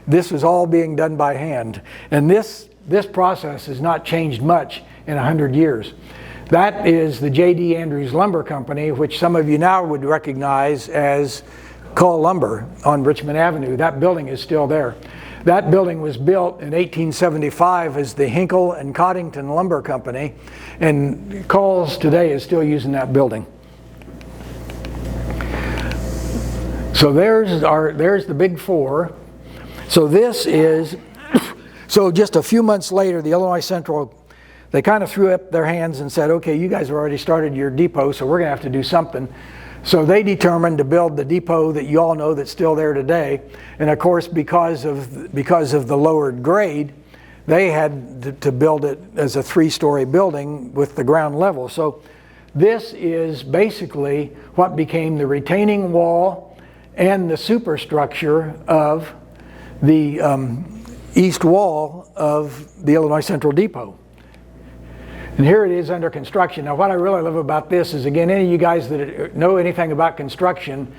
This was all being done by hand. And this process has not changed much in 100 years. That is the J.D. Andrews Lumber Company, which some of you now would recognize as Cull Lumber on Richmond Avenue. That building is still there. That building was built in 1875 as the Hinkle and Coddington Lumber Company, and Cull's today is still using that building. So there's the Big 4. So this is, so just a few months later, the Illinois Central, they kind of threw up their hands and said, okay, you guys have already started your depot, so we're going to have to do something. So they determined to build the depot that you all know that's still there today. And of course, because of the lowered grade, they had to build it as a 3-story building with the ground level. So this is basically what became the retaining wall and the superstructure of the east wall of the Illinois Central Depot. And here it is under construction. Now what I really love about this is, again, any of you guys that know anything about construction,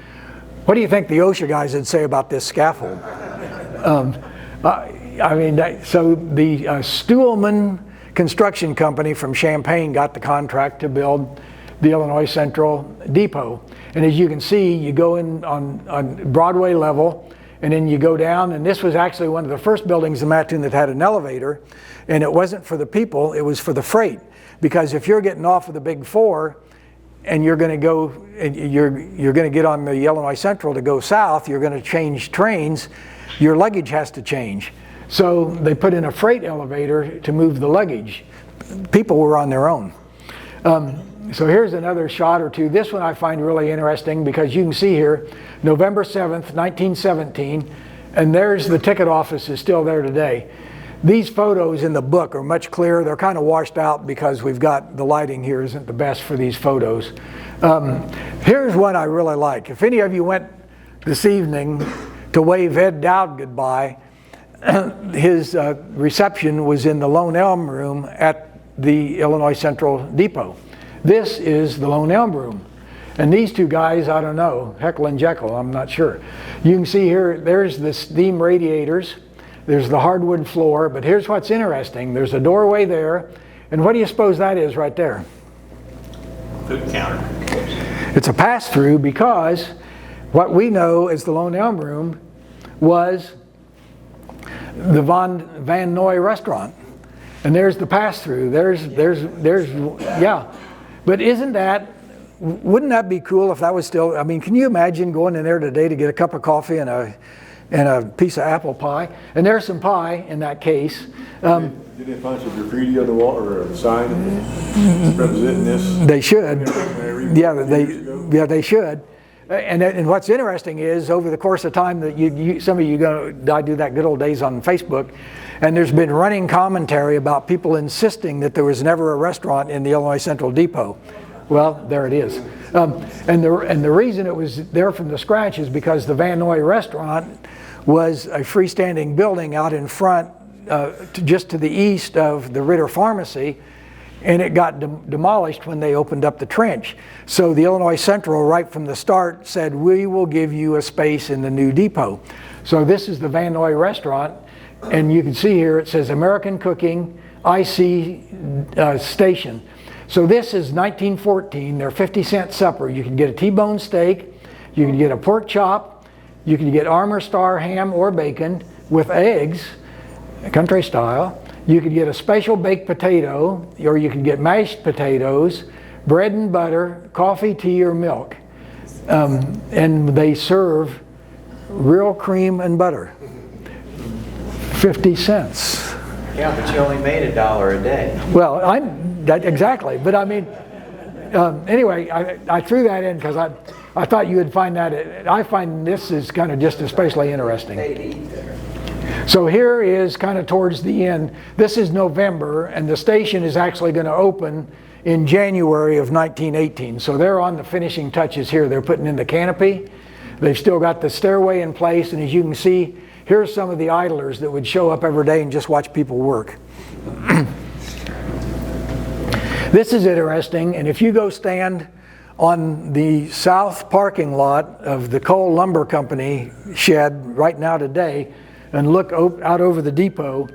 what do you think the OSHA guys would say about this scaffold? I mean, so the Stuhlman Construction Company from Champaign got the contract to build the Illinois Central Depot. And as you can see, you go in on Broadway level, and then you go down, and this was actually one of the first buildings in Mattoon that had an elevator, and it wasn't for the people, it was for the freight. Because if you're getting off of the Big 4 and you're going to go, and you're going to get on the Illinois Central to go south, you're going to change trains, your luggage has to change. So they put in a freight elevator to move the luggage. People were on their own. So here's another shot or two. This one I find really interesting because you can see here, November 7th, 1917, and there's the ticket office is still there today. These photos in the book are much clearer. They're kind of washed out because we've got the lighting here isn't the best for these photos. Here's one I really like. If any of you went this evening to wave Ed Dowd goodbye, his reception was in the Lone Elm room at the Illinois Central Depot. This is the Lone Elm room. And these two guys, I don't know, Heckle and Jekyll, I'm not sure. You can see here, there's the steam radiators, there's the hardwood floor, but here's what's interesting. There's a doorway there, and what do you suppose that is right there? Food counter. It's a pass-through because what we know as the Lone Elm room was the Van Noy restaurant. And there's the pass-through. Yeah. But wouldn't that be cool if that was still, I mean, can you imagine going in there today to get a cup of coffee and a piece of apple pie? And there's some pie in that case. Did they find some graffiti on the wall or a sign representing this? They should. They should. And what's interesting is over the course of time that some of you I do that good old days on Facebook, and there's been running commentary about people insisting that there was never a restaurant in the Illinois Central Depot. Well, there it is. And the reason it was there from the scratch is because the Van Noy restaurant was a freestanding building out in front, just to the east of the Ritter Pharmacy, and it got demolished when they opened up the trench. So the Illinois Central, right from the start, said, we will give you a space in the new depot. So this is the Van Noy restaurant, and you can see here it says American Cooking IC Station. So this is 1914, their 50-cent supper. You can get a T-bone steak, you can get a pork chop, you can get Armour Star ham or bacon with eggs, country style. You could get a special baked potato, or you could get mashed potatoes, bread and butter, coffee, tea, or milk. And they serve real cream and butter. 50 cents. Yeah, but you only made $1 a day. Well, exactly. But I mean, anyway, I threw that in because I thought you would find that. I find this is kind of just especially interesting. They'd eat there. So here is kind of towards the end. This is November, and the station is actually going to open in January of 1918. So they're on the finishing touches here. They're putting in the canopy. They've still got the stairway in place, and as you can see, here's some of the idlers that would show up every day and just watch people work. This is interesting, and if you go stand on the south parking lot of the Cole Lumber Company shed right now today, and look out over the depot,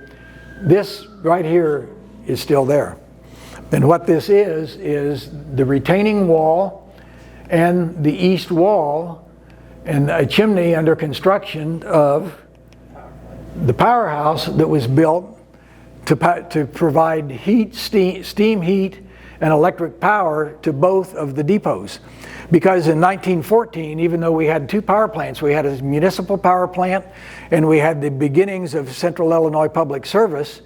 this right here is still there. And what this is the retaining wall and the east wall and a chimney under construction of the powerhouse that was built to provide heat, steam heat and electric power to both of the depots. Because in 1914, even though we had two power plants, we had a municipal power plant and we had the beginnings of Central Illinois Public Service,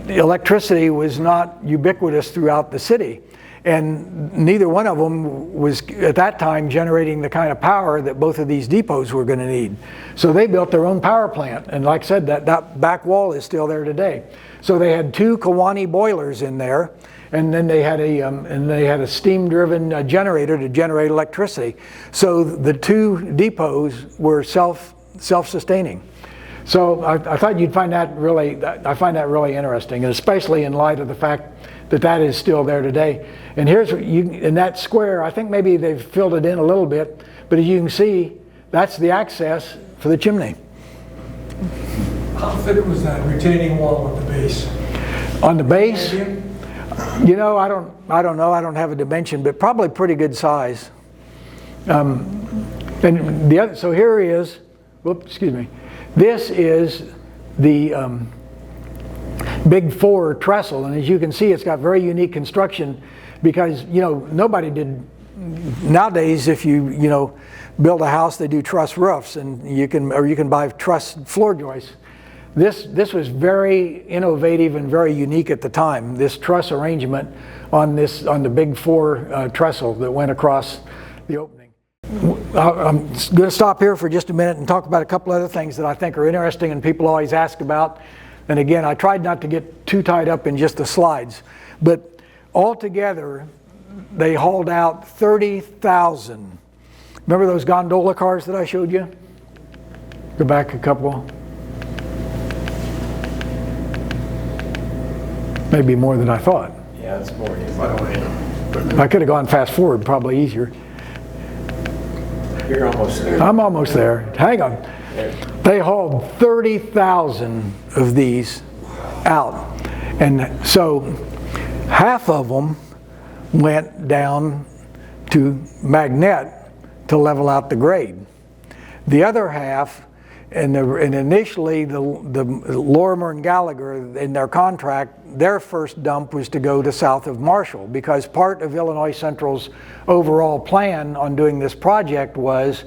electricity was not ubiquitous throughout the city. And neither one of them was at that time generating the kind of power that both of these depots were going to need. So they built their own power plant. And like I said, that back wall is still there today. So they had two Kewanee boilers in there. And then they had a steam-driven generator to generate electricity. So the two depots were self-sustaining. So I thought you'd find that I find that really interesting, and especially in light of the fact that that is still there today. And here's in that square, I think maybe they've filled it in a little bit, but as you can see, that's the access for the chimney. How thick was that retaining wall at the base? On the base? You know, I don't know. I don't have a dimension, but probably pretty good size. And the other, so here is, whoops, excuse me. This is the Big Four trestle, and as you can see, it's got very unique construction because nobody did nowadays. If you build a house, they do truss roofs, and you can buy truss floor joists. This was very innovative and very unique at the time, this truss arrangement on the Big Four trestle that went across the opening. I'm going to stop here for just a minute and talk about a couple other things that I think are interesting and people always ask about. And again, I tried not to get too tied up in just the slides, but altogether they hauled out 30,000. Remember those gondola cars that I showed you? Go back a couple. Maybe more than I thought. Yeah, it's more than I could have gone fast forward, probably easier. You're almost there. I'm almost there. Hang on. They hauled 30,000 of these out. And so half of them went down to Magnet to level out the grade. The other half, and initially the Lorimer and Gallagher, in their contract, their first dump was to go to south of Marshall, because part of Illinois Central's overall plan on doing this project was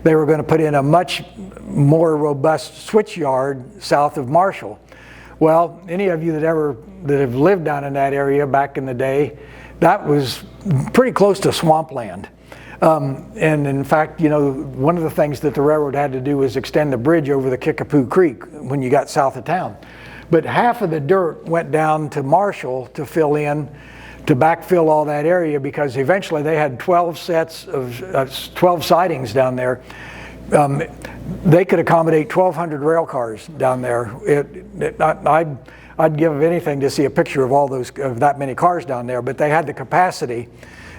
they were going to put in a much more robust switch yard south of Marshall. Well, any of you that have lived down in that area back in the day, that was pretty close to swampland. And in fact, you know, one of the things that the railroad had to do was extend the bridge over the Kickapoo Creek when you got south of town. But half of the dirt went down to Marshall to fill in, to backfill all that area, because eventually they had 12 sets of 12 sidings down there. They could accommodate 1,200 rail cars down there. I'd give anything to see a picture of all those, of that many cars down there, but they had the capacity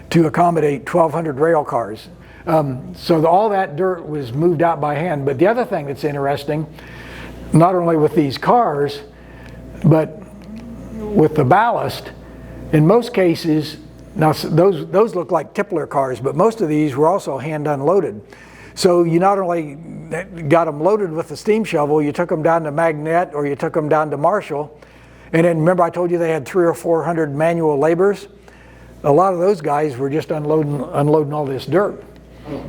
to accommodate 1,200 rail cars. So all that dirt was moved out by hand. But the other thing that's interesting, not only with these cars, but with the ballast, in most cases, now those look like tippler cars, but most of these were also hand unloaded. So you not only got them loaded with the steam shovel, you took them down to Magnet or you took them down to Marshall. And then remember I told you they had 300 or 400 manual laborers? A lot of those guys were just unloading all this dirt. Well,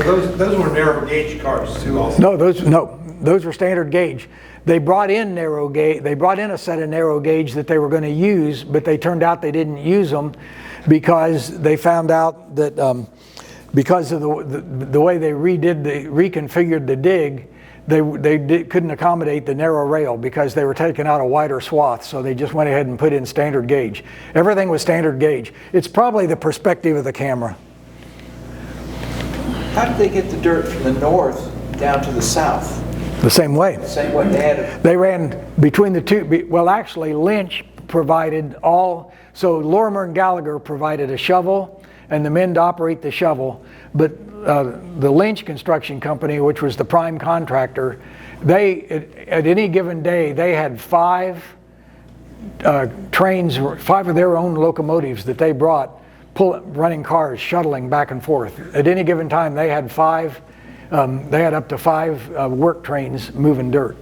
those were narrow gauge cars too also. No, those were standard gauge. They brought in narrow gauge. They brought in a set of narrow gauge that they were going to use, but they turned out they didn't use them because they found out that because of the way they reconfigured the dig, they couldn't accommodate the narrow rail because they were taking out a wider swath, so they just went ahead and put in standard gauge. Everything was standard gauge. It's probably the perspective of the camera. How did they get the dirt from the north down to the south? The same way. Same way they had. They ran between the two. Well, actually, Lynch provided all. So Lorimer and Gallagher provided a shovel and the men to operate the shovel, but the Lynch Construction Company, which was the prime contractor, they at any given day they had 5 trains, 5 of their own locomotives that they brought, running cars, shuttling back and forth. At any given time, they had 5. They had up to 5 work trains moving dirt.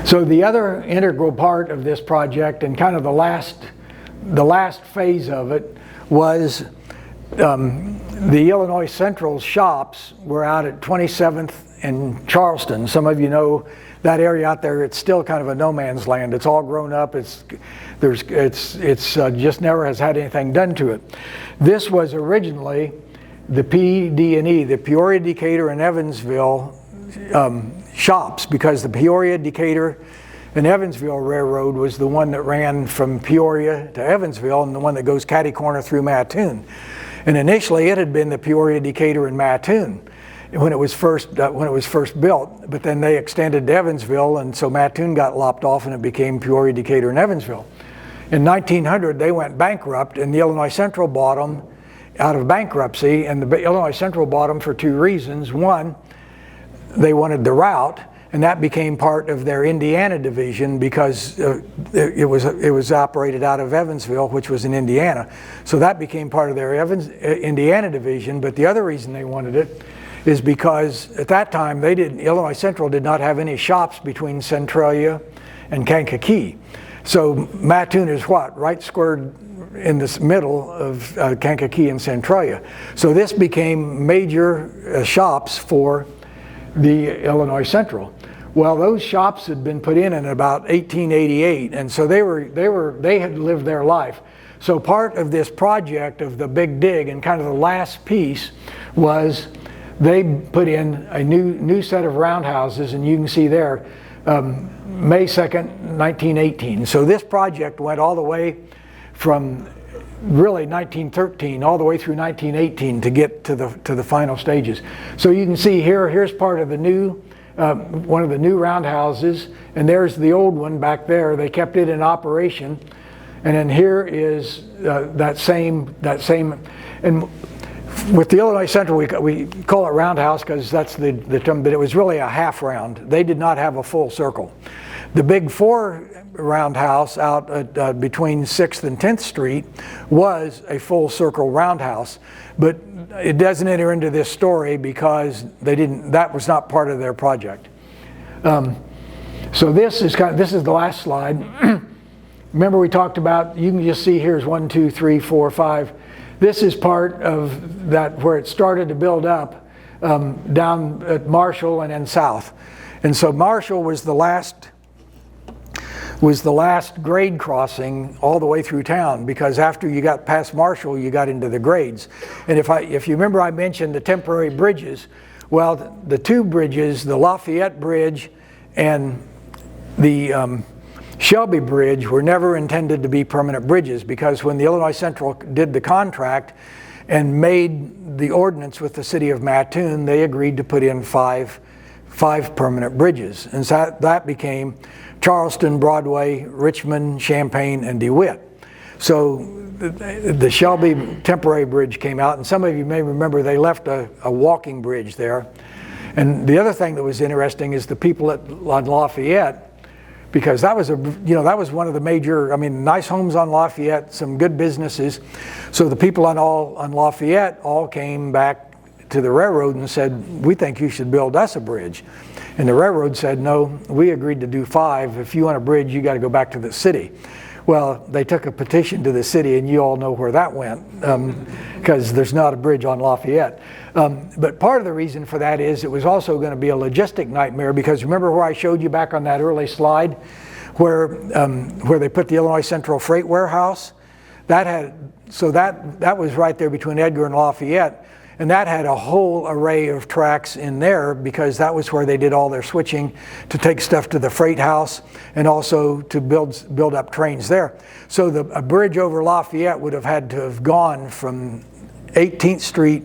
So the other integral part of this project, and kind of the last phase of it, was the Illinois Central shops were out at 27th and Charleston. Some of you know that area out there. It's still kind of a no man's land. It's all grown up. It's just never has had anything done to it. This was originally the PD&E, the Peoria, Decatur, and Evansville shops, because the Peoria, Decatur, and Evansville Railroad was the one that ran from Peoria to Evansville, and the one that goes catty corner through Mattoon. And initially it had been the Peoria, Decatur, and Mattoon when it was first built, but then they extended to Evansville, and so Mattoon got lopped off and it became Peoria, Decatur, and Evansville. In 1900 they went bankrupt, and the Illinois Central bought them out of bankruptcy, and the Illinois Central bought them for 2 reasons. One, they wanted the route, and that became part of their Indiana division because it was operated out of Evansville, which was in Indiana. So that became part of their Indiana division. But the other reason they wanted it is because at that time Illinois Central did not have any shops between Centralia and Kankakee. So Mattoon is what? Right squared in this middle of Kankakee and Centralia. So this became major shops for the Illinois Central. Well, those shops had been put in about 1888, and so they had lived their life. So part of this project of the Big Dig, and kind of the last piece, was they put in a new set of roundhouses, and you can see there, May 2nd, 1918. So this project went all the way from really 1913 all the way through 1918 to get to the final stages. So you can see here's part of the new one of the new roundhouses, and there's the old one back there. They kept it in operation, and then here is that same, and with the Illinois Central, we call it roundhouse because that's the term, but it was really a half round. They did not have a full circle. The big 4 roundhouse out at, between 6th and 10th Street was a full circle roundhouse, but it doesn't enter into this story because that was not part of their project. So this is the last slide. Remember we talked about, you can just see here's 1, 2, 3, 4, 5. This is part of that where it started to build up down at Marshall and then south. And so Marshall was the last grade crossing all the way through town, because after you got past Marshall, you got into the grades. And if you remember, I mentioned the temporary bridges. Well, the 2 bridges, the Lafayette Bridge and the Shelby Bridge, were never intended to be permanent bridges, because when the Illinois Central did the contract and made the ordinance with the city of Mattoon, they agreed to put in five permanent bridges. And so that became Charleston, Broadway, Richmond, Champaign, and DeWitt. So the Shelby temporary bridge came out, and some of you may remember they left a walking bridge there. And the other thing that was interesting is the people on Lafayette, because that was that was one of the major, nice homes on Lafayette, some good businesses. So the people on Lafayette all came back to the railroad and said, we think you should build us a bridge. And the railroad said, no, we agreed to do 5. If you want a bridge, you got to go back to the city. Well, they took a petition to the city, and you all know where that went, because there's not a bridge on Lafayette. But part of the reason for that is it was also going to be a logistic nightmare, because remember where I showed you back on that early slide where they put the Illinois Central Freight Warehouse? That was right there between Edgar and Lafayette, and that had a whole array of tracks in there, because that was where they did all their switching to take stuff to the freight house and also to build up trains there. So a bridge over Lafayette would have had to have gone from 18th Street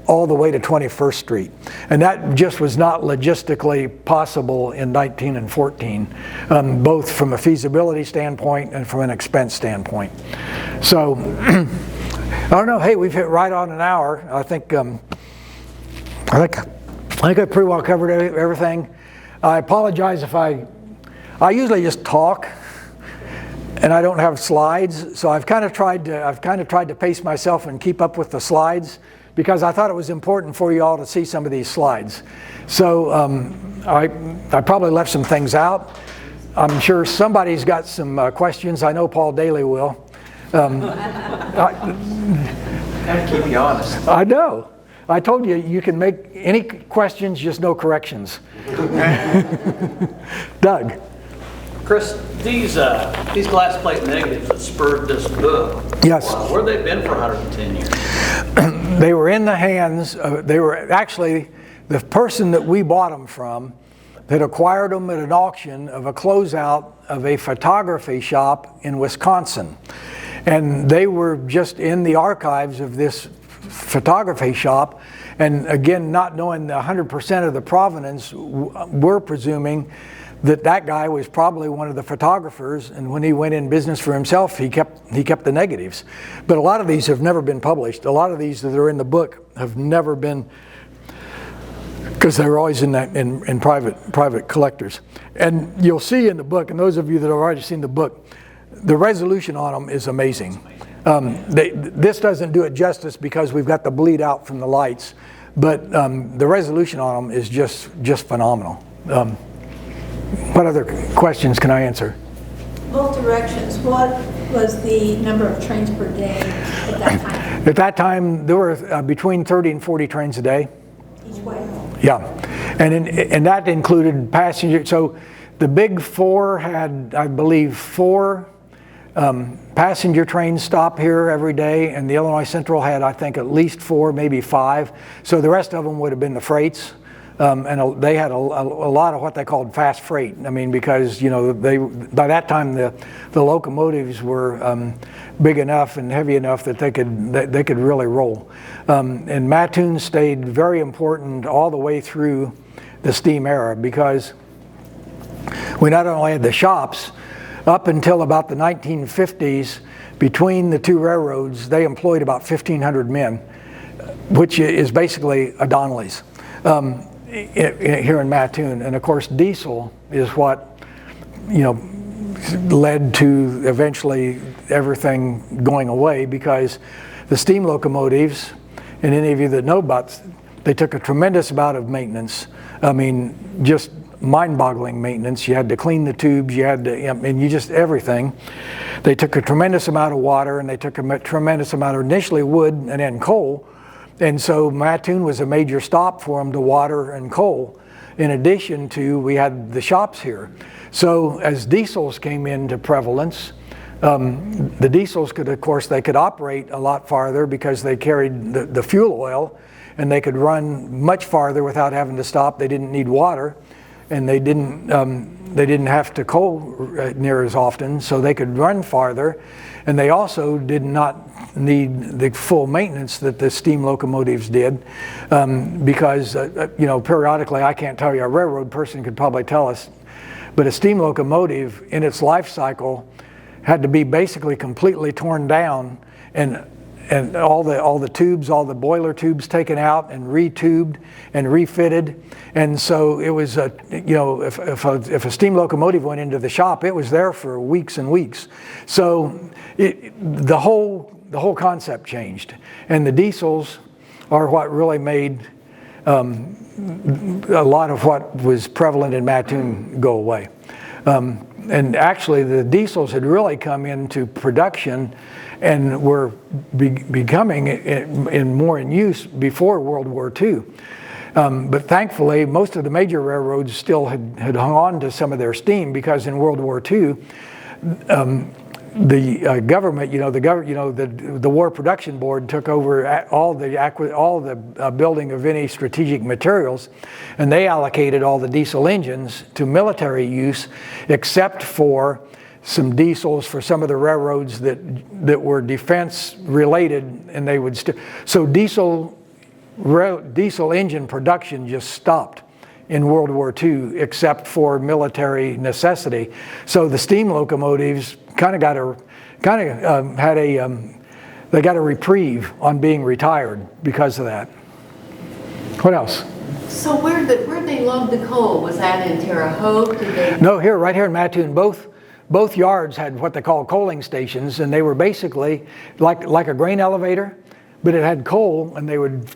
all the way to 21st Street. And that just was not logistically possible in 19 and 14, both from a feasibility standpoint and from an expense standpoint. So, I don't know, hey, we've hit right on an hour. I think I pretty well covered everything. I apologize if I usually just talk and I don't have slides, so I've kind of tried to pace myself and keep up with the slides, because I thought it was important for you all to see some of these slides. So I probably left some things out. I'm sure somebody's got some questions. I know Paul Daly will. Kind of keep you honest. I know. I told you, you can make any questions, just no corrections. Doug. Chris, these glass plate negatives that spurred this book, Yes. Where they've been for 110 years? They were in the hands, they were actually, the person that we bought them from that acquired them at an auction of a closeout of a photography shop in Wisconsin. And they were just in the archives of this photography shop. And again, not knowing 100% of the provenance, we're presuming that guy was probably one of the photographers, and when he went in business for himself, he kept the negatives. But a lot of these have never been published. A lot of these that are in the book have never been, because they were always in private collectors. And you'll see in the book, and those of you that have already seen the book, the resolution on them is amazing. This doesn't do it justice because we've got the bleed out from the lights, but the resolution on them is just phenomenal. What other questions can I answer? Both directions. What was the number of trains per day at that time? At that time, there were between 30 and 40 trains a day. Each way? Yeah, and that included passenger. So the big 4 had, I believe, 4 passenger trains stop here every day, and the Illinois Central had, I think, at least 4, maybe 5. So the rest of them would have been the freights. They had a lot of what they called fast freight. I mean, because by that time the locomotives were big enough and heavy enough that they could really roll. And Mattoon stayed very important all the way through the steam era, because we not only had the shops, up until about the 1950s, between the two railroads, they employed about 1,500 men, which is basically a Donnelly's here in Mattoon. And of course, diesel is what led to eventually everything going away, because the steam locomotives, and any of you that know about, they took a tremendous amount of maintenance. I mean, just mind-boggling maintenance. You had to clean the tubes, you had to, everything. They took a tremendous amount of water, and they took a tremendous amount of initially wood and then coal. And so Mattoon was a major stop for them to water and coal. In addition to, we had the shops here. So as diesels came into prevalence, the diesels could, of course, they could operate a lot farther because they carried the fuel oil, and they could run much farther without having to stop. They didn't need water, and they didn't have to coal near as often, so they could run farther. And they also did not need the full maintenance that the steam locomotives did, because periodically, I can't tell you, a railroad person could probably tell us, but a steam locomotive in its life cycle had to be basically completely torn down, and all the tubes, all the boiler tubes taken out and retubed and refitted. And so it was if a steam locomotive went into the shop, it was there for weeks and weeks. So the whole concept changed, and the diesels are what really made a lot of what was prevalent in Mattoon go away. And actually, the diesels had really come into production and were becoming more in use before World War II. But thankfully, most of the major railroads still had hung on to some of their steam, because in World War II, the government, the War Production Board took over all the building of any strategic materials, and they allocated all the diesel engines to military use, except for some diesels for some of the railroads that were defense related, and they would so diesel engine production just stopped in World War II, except for military necessity. So the steam locomotives they got a reprieve on being retired because of that. What else? So where'd they load the coal? Was that in Terre Haute? No, right here in Mattoon, both yards had what they call coaling stations, and they were basically like a grain elevator, but it had coal, and they would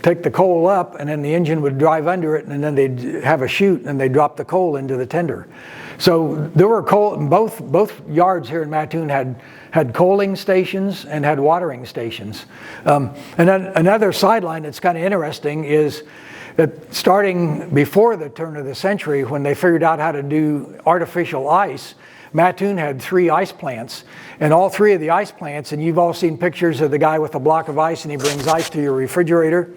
take the coal up, and then the engine would drive under it, and then they'd have a chute, and they'd drop the coal into the tender. So there were both yards here in Mattoon had coaling stations and had watering stations. And then another sideline that's kind of interesting is that starting before the turn of the century, when they figured out how to do artificial ice, Mattoon had 3 ice plants, and all 3 of the ice plants, and you've all seen pictures of the guy with a block of ice and he brings ice to your refrigerator.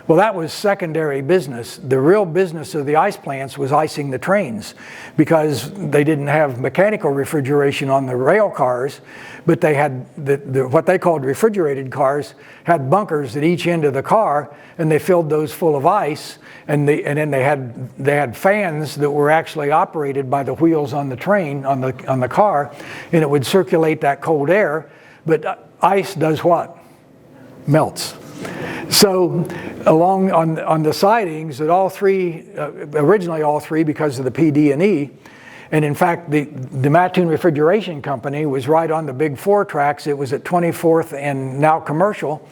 Well, that was secondary business. The real business of the ice plants was icing the trains, because they didn't have mechanical refrigeration on the rail cars, but they had what they called refrigerated cars had bunkers at each end of the car, and they filled those full of ice, and then they had fans that were actually operated by the wheels on the train on the car, and it would circulate that cold air. But ice does what? Melts. So along on the sidings, that originally all three because of the PD&E, and in fact the Mattoon Refrigeration Company was right on the Big 4 tracks. It was at 24th and now Commercial,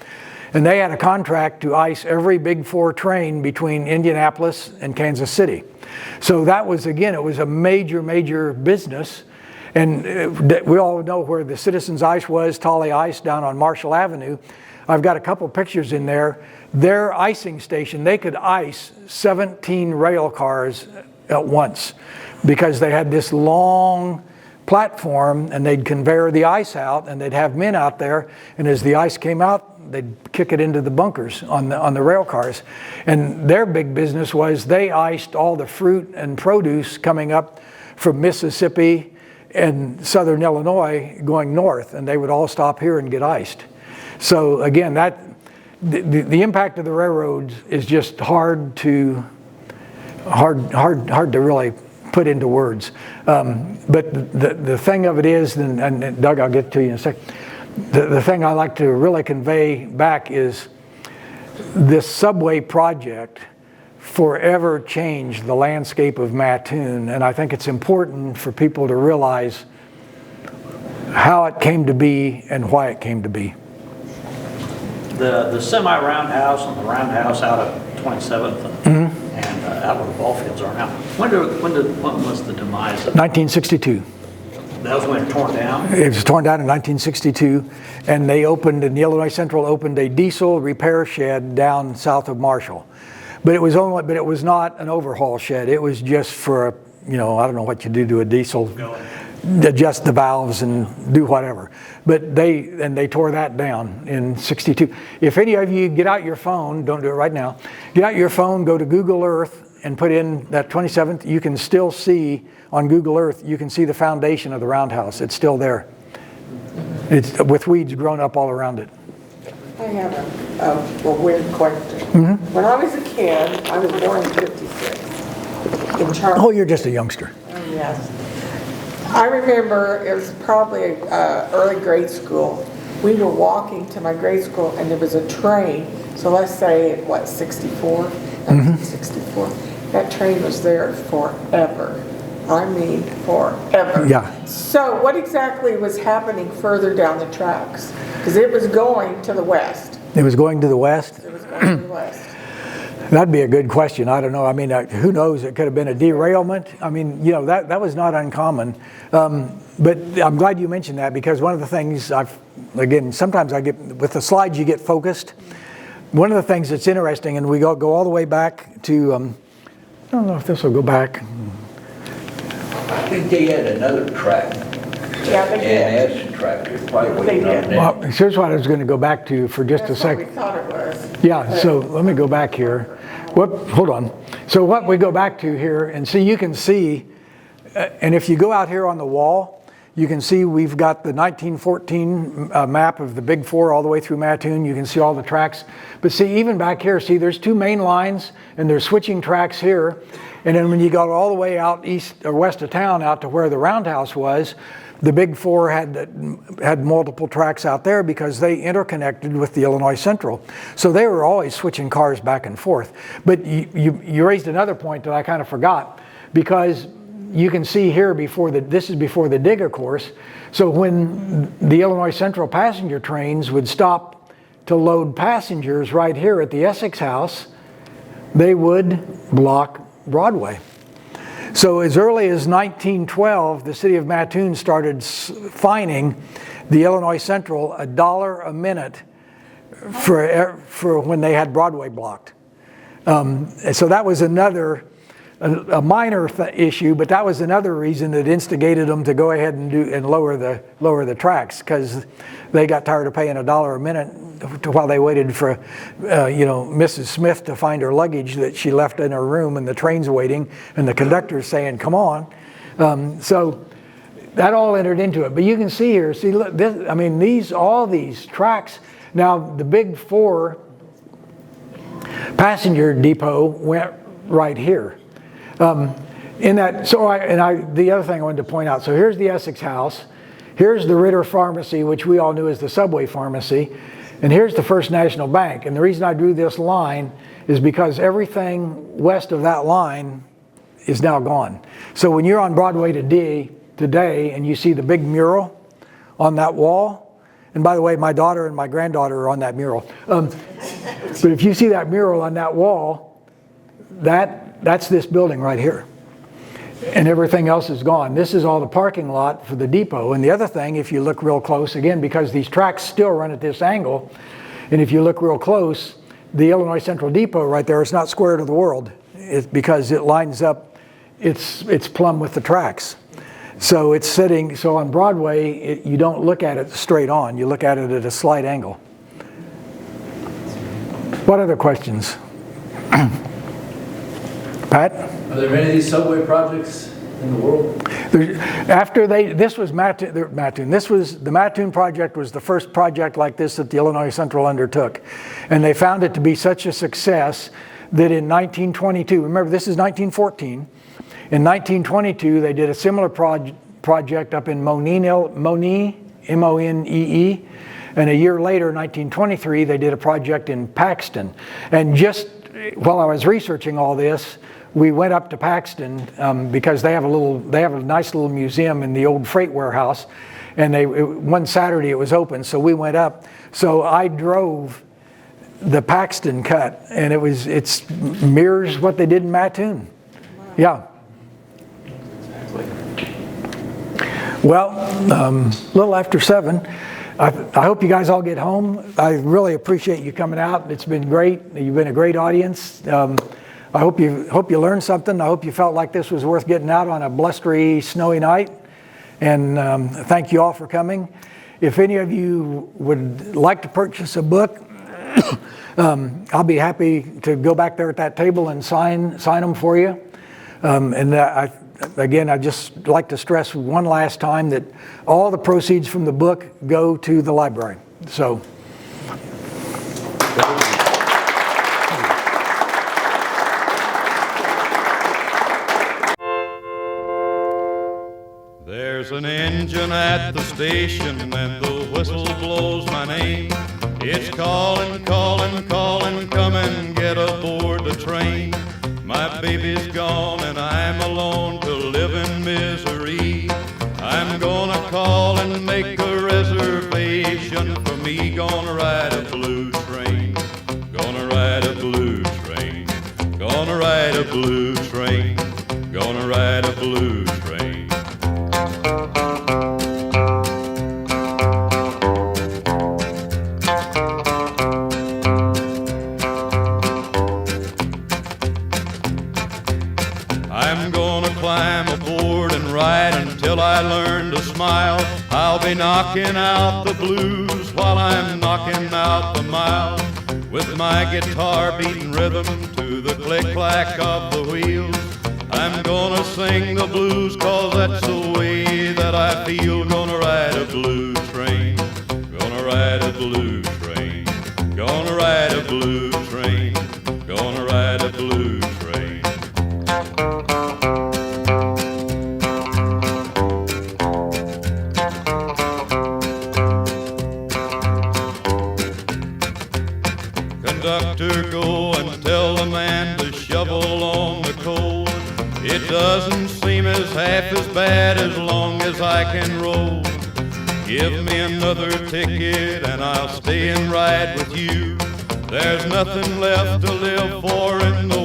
and they had a contract to ice every Big 4 train between Indianapolis and Kansas City. So that was, again, it was a major business. And we all know where the Citizens Ice was, Tolly Ice down on Marshall Avenue. I've got a couple pictures in there. Their icing station, they could ice 17 rail cars at once, because they had this long platform, and they'd conveyor the ice out, and they'd have men out there, and as the ice came out, they'd kick it into the bunkers on the rail cars. And their big business was they iced all the fruit and produce coming up from Mississippi and southern Illinois going north, and they would all stop here and get iced. So again, the impact of the railroads is just hard to really put into words. But the thing of it is, and Doug, I'll get to you in a second, the thing I like to really convey back is this subway project forever changed the landscape of Mattoon, and I think it's important for people to realize how it came to be and why it came to be. The semi-roundhouse and the roundhouse out of 27th and out where the ball fields are now. When was the demise of 1962. that? Was when it tore down? It was torn down in 1962, and the Illinois Central opened a diesel repair shed down south of Marshall. But it was not an overhaul shed. It was just for, I don't know what you do to a diesel, adjust the valves and do whatever. But they tore that down in 62. If any of you get out your phone, don't do it right now, get out your phone, go to Google Earth and put in that 27th, you can still see on Google Earth, you can see the foundation of the roundhouse. It's still there. It's with weeds grown up all around it. I have a weird question. When I was a kid, I was born in '56 in Charlotte. Oh, you're just a youngster. Yes. I remember it was probably early grade school. We were walking to my grade school and there was a train. So let's say, 64? 1964. That train was there forever. I mean, forever. Yeah. So what exactly was happening further down the tracks? Because it was going to the west. It was going to the west? It was going to the west. That'd be a good question. I don't know. I mean, who knows? It could have been a derailment. I mean, that was not uncommon. But I'm glad you mentioned that, because one of the things sometimes I get, with the slides you get focused. One of the things that's interesting, and we go all the way back to, I don't know if this will go back. I think they had another track. Yeah, they did. NS track, they're probably waiting on that. Well, here's what I was going to go back to for just a That's what we second. thought it was. Yeah, so let me go back here. Hold on. So what we go back to here, and see, you can see, and if you go out here on the wall, you can see we've got the 1914 map of the Big Four all the way through Mattoon. You can see all the tracks. But see, even back here, see, there's two main lines, and there's switching tracks here. And then when you go all the way out east or west of town, out to where the roundhouse was, the Big Four had multiple tracks out there because they interconnected with the Illinois Central. So they were always switching cars back and forth. But you raised another point that I kind of forgot, because you can see here this is before the dig, of course. So when the Illinois Central passenger trains would stop to load passengers right here at the Essex House, they would block Broadway. So as early as 1912, the city of Mattoon started fining the Illinois Central $1 a minute for when they had Broadway blocked. So that was a minor issue, but that was another reason that instigated them to go ahead and lower the tracks, because they got tired of paying $1 a minute while they waited for Mrs. Smith to find her luggage that she left in her room, and the train's waiting and the conductor's saying, come on. So that all entered into it. But you can see here, look, all these tracks. Now the Big Four passenger depot went right here. The other thing I wanted to point out, so here's the Essex House, here's the Ritter Pharmacy, which we all knew as the Subway Pharmacy, and here's the First National Bank. And the reason I drew this line is because everything west of that line is now gone. So when you're on Broadway today and you see the big mural on that wall, and by the way, my daughter and my granddaughter are on that mural. But if you see that mural on that wall, that's this building right here. And everything else is gone. This is all the parking lot for the depot. And the other thing, if you look real close, again, because these tracks still run at this angle, and if you look real close, the Illinois Central Depot right there is not square to the world. It's because it lines up, it's plumb with the tracks. So it's sitting, so on Broadway, you don't look at it straight on. You look at it at a slight angle. What other questions? Pat? Are there many of these subway projects in the world? This was Mattoon. The Mattoon project was the first project like this that the Illinois Central undertook. And they found it to be such a success that in 1922, remember this is 1914, in 1922 they did a similar project up in Monee, M-O-N-E-E, and a year later, 1923, they did a project in Paxton. And just while I was researching all this, we went up to Paxton because they have a nice little museum in the old freight warehouse, and one Saturday it was open, so we went up. So I drove the Paxton cut, and it's mirrors what they did in Mattoon. Yeah. Well, a little after 7. I hope you guys all get home. I really appreciate you coming out. It's been great. You've been a great audience. I hope you learned something. I hope you felt like this was worth getting out on a blustery, snowy night. And thank you all for coming. If any of you would like to purchase a book, I'll be happy to go back there at that table and sign them for you. Again, I'd just like to stress one last time that all the proceeds from the book go to the library. So. There's an engine at the station and the whistle blows my name. It's calling, calling, calling, come and get aboard the train. My baby's gone and I'm alone to live in misery. I'm gonna call and make a reservation for me. Gonna ride a blue train. Gonna ride a blue train. Gonna ride a blue train. Gonna ride a blue train. I'm gonna climb aboard and ride until I learn to smile. I'll be knocking out the blues while I'm knocking out the miles, with my guitar beating rhythm to the click-clack of the wheels. I'm gonna sing the blues 'cause that's the way that I feel. Gonna ride a blue train. Gonna ride a blue train. Gonna ride a blue train. Gonna ride a blue train. Conductor, go and tell the man to shovel on the coal. It doesn't seem as half as bad as long as I can roll. Give me another ticket and I'll stay and ride with you. There's nothing left to live for in the